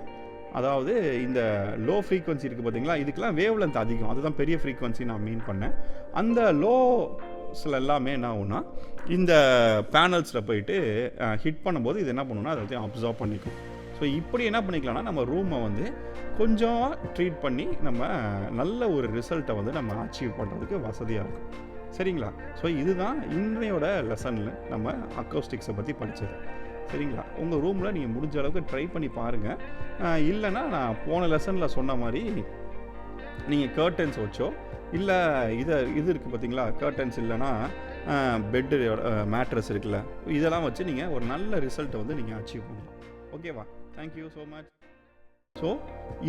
அதாவது இந்த லோ ஃப்ரீக்வன்சி இருக்குது பார்த்தீங்களா, இதுக்கெல்லாம் வேவ் லென்த் அதிகம். அதுதான் பெரிய ஃப்ரீக்வன்சி நான் மீன் பண்ணேன். அந்த லோஸில் எல்லாமே என்ன ஆகும்னா இந்த பேனல்ஸில் போயிட்டு ஹிட் பண்ணும்போது இது என்ன பண்ணுன்னா அதை அப்சார்ப் பண்ணிக்கும். ஸோ இப்படி என்ன பண்ணிக்கலாம்னா நம்ம ரூமை வந்து கொஞ்சம் ட்ரீட் பண்ணி நம்ம நல்ல ஒரு ரிசல்ட்டை வந்து நம்ம அச்சீவ் பண்ணுறதுக்கு வசதியாக இருக்கும். சரிங்களா? ஸோ இதுதான் இன்றையோட லெசனில் நம்ம அக்கோஸ்டிக்ஸை பற்றி படித்தது. சரிங்களா? உங்கள் ரூமில் நீங்கள் முடிஞ்ச அளவுக்கு ட்ரை பண்ணி பாருங்கள். இல்லைன்னா நான் போன லெசனில் சொன்ன மாதிரி நீங்கள் கர்டன்ஸ் வச்சோ, இல்லை இது இருக்குது பார்த்தீங்களா, கர்டன்ஸ் இல்லைன்னா பெட்டு மேட்ரஸ் இருக்குல்ல, இதெல்லாம் வச்சு நீங்கள் ஒரு நல்ல ரிசல்ட்டை வந்து நீங்கள் அச்சீவ் பண்ணலாம். ஓகேவா? Thank you so much. ஸோ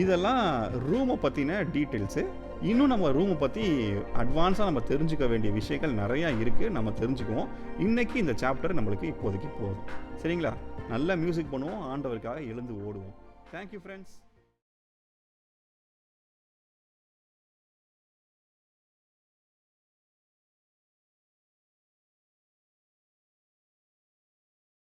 இதெல்லாம் ரூமை பற்றின டீட்டெயில்ஸு. இன்னும் நம்ம ரூமை பற்றி அட்வான்ஸாக நம்ம தெரிஞ்சுக்க வேண்டிய விஷயங்கள் நிறையா இருக்குது, நம்ம தெரிஞ்சுக்குவோம். இன்றைக்கி இந்த சாப்டர் நம்மளுக்கு இப்போதைக்கு போதும். சரிங்களா? நல்ல மியூசிக் பண்ணுவோம், ஆண்டவருக்காக எழுந்து ஓடுவோம். Thank you friends.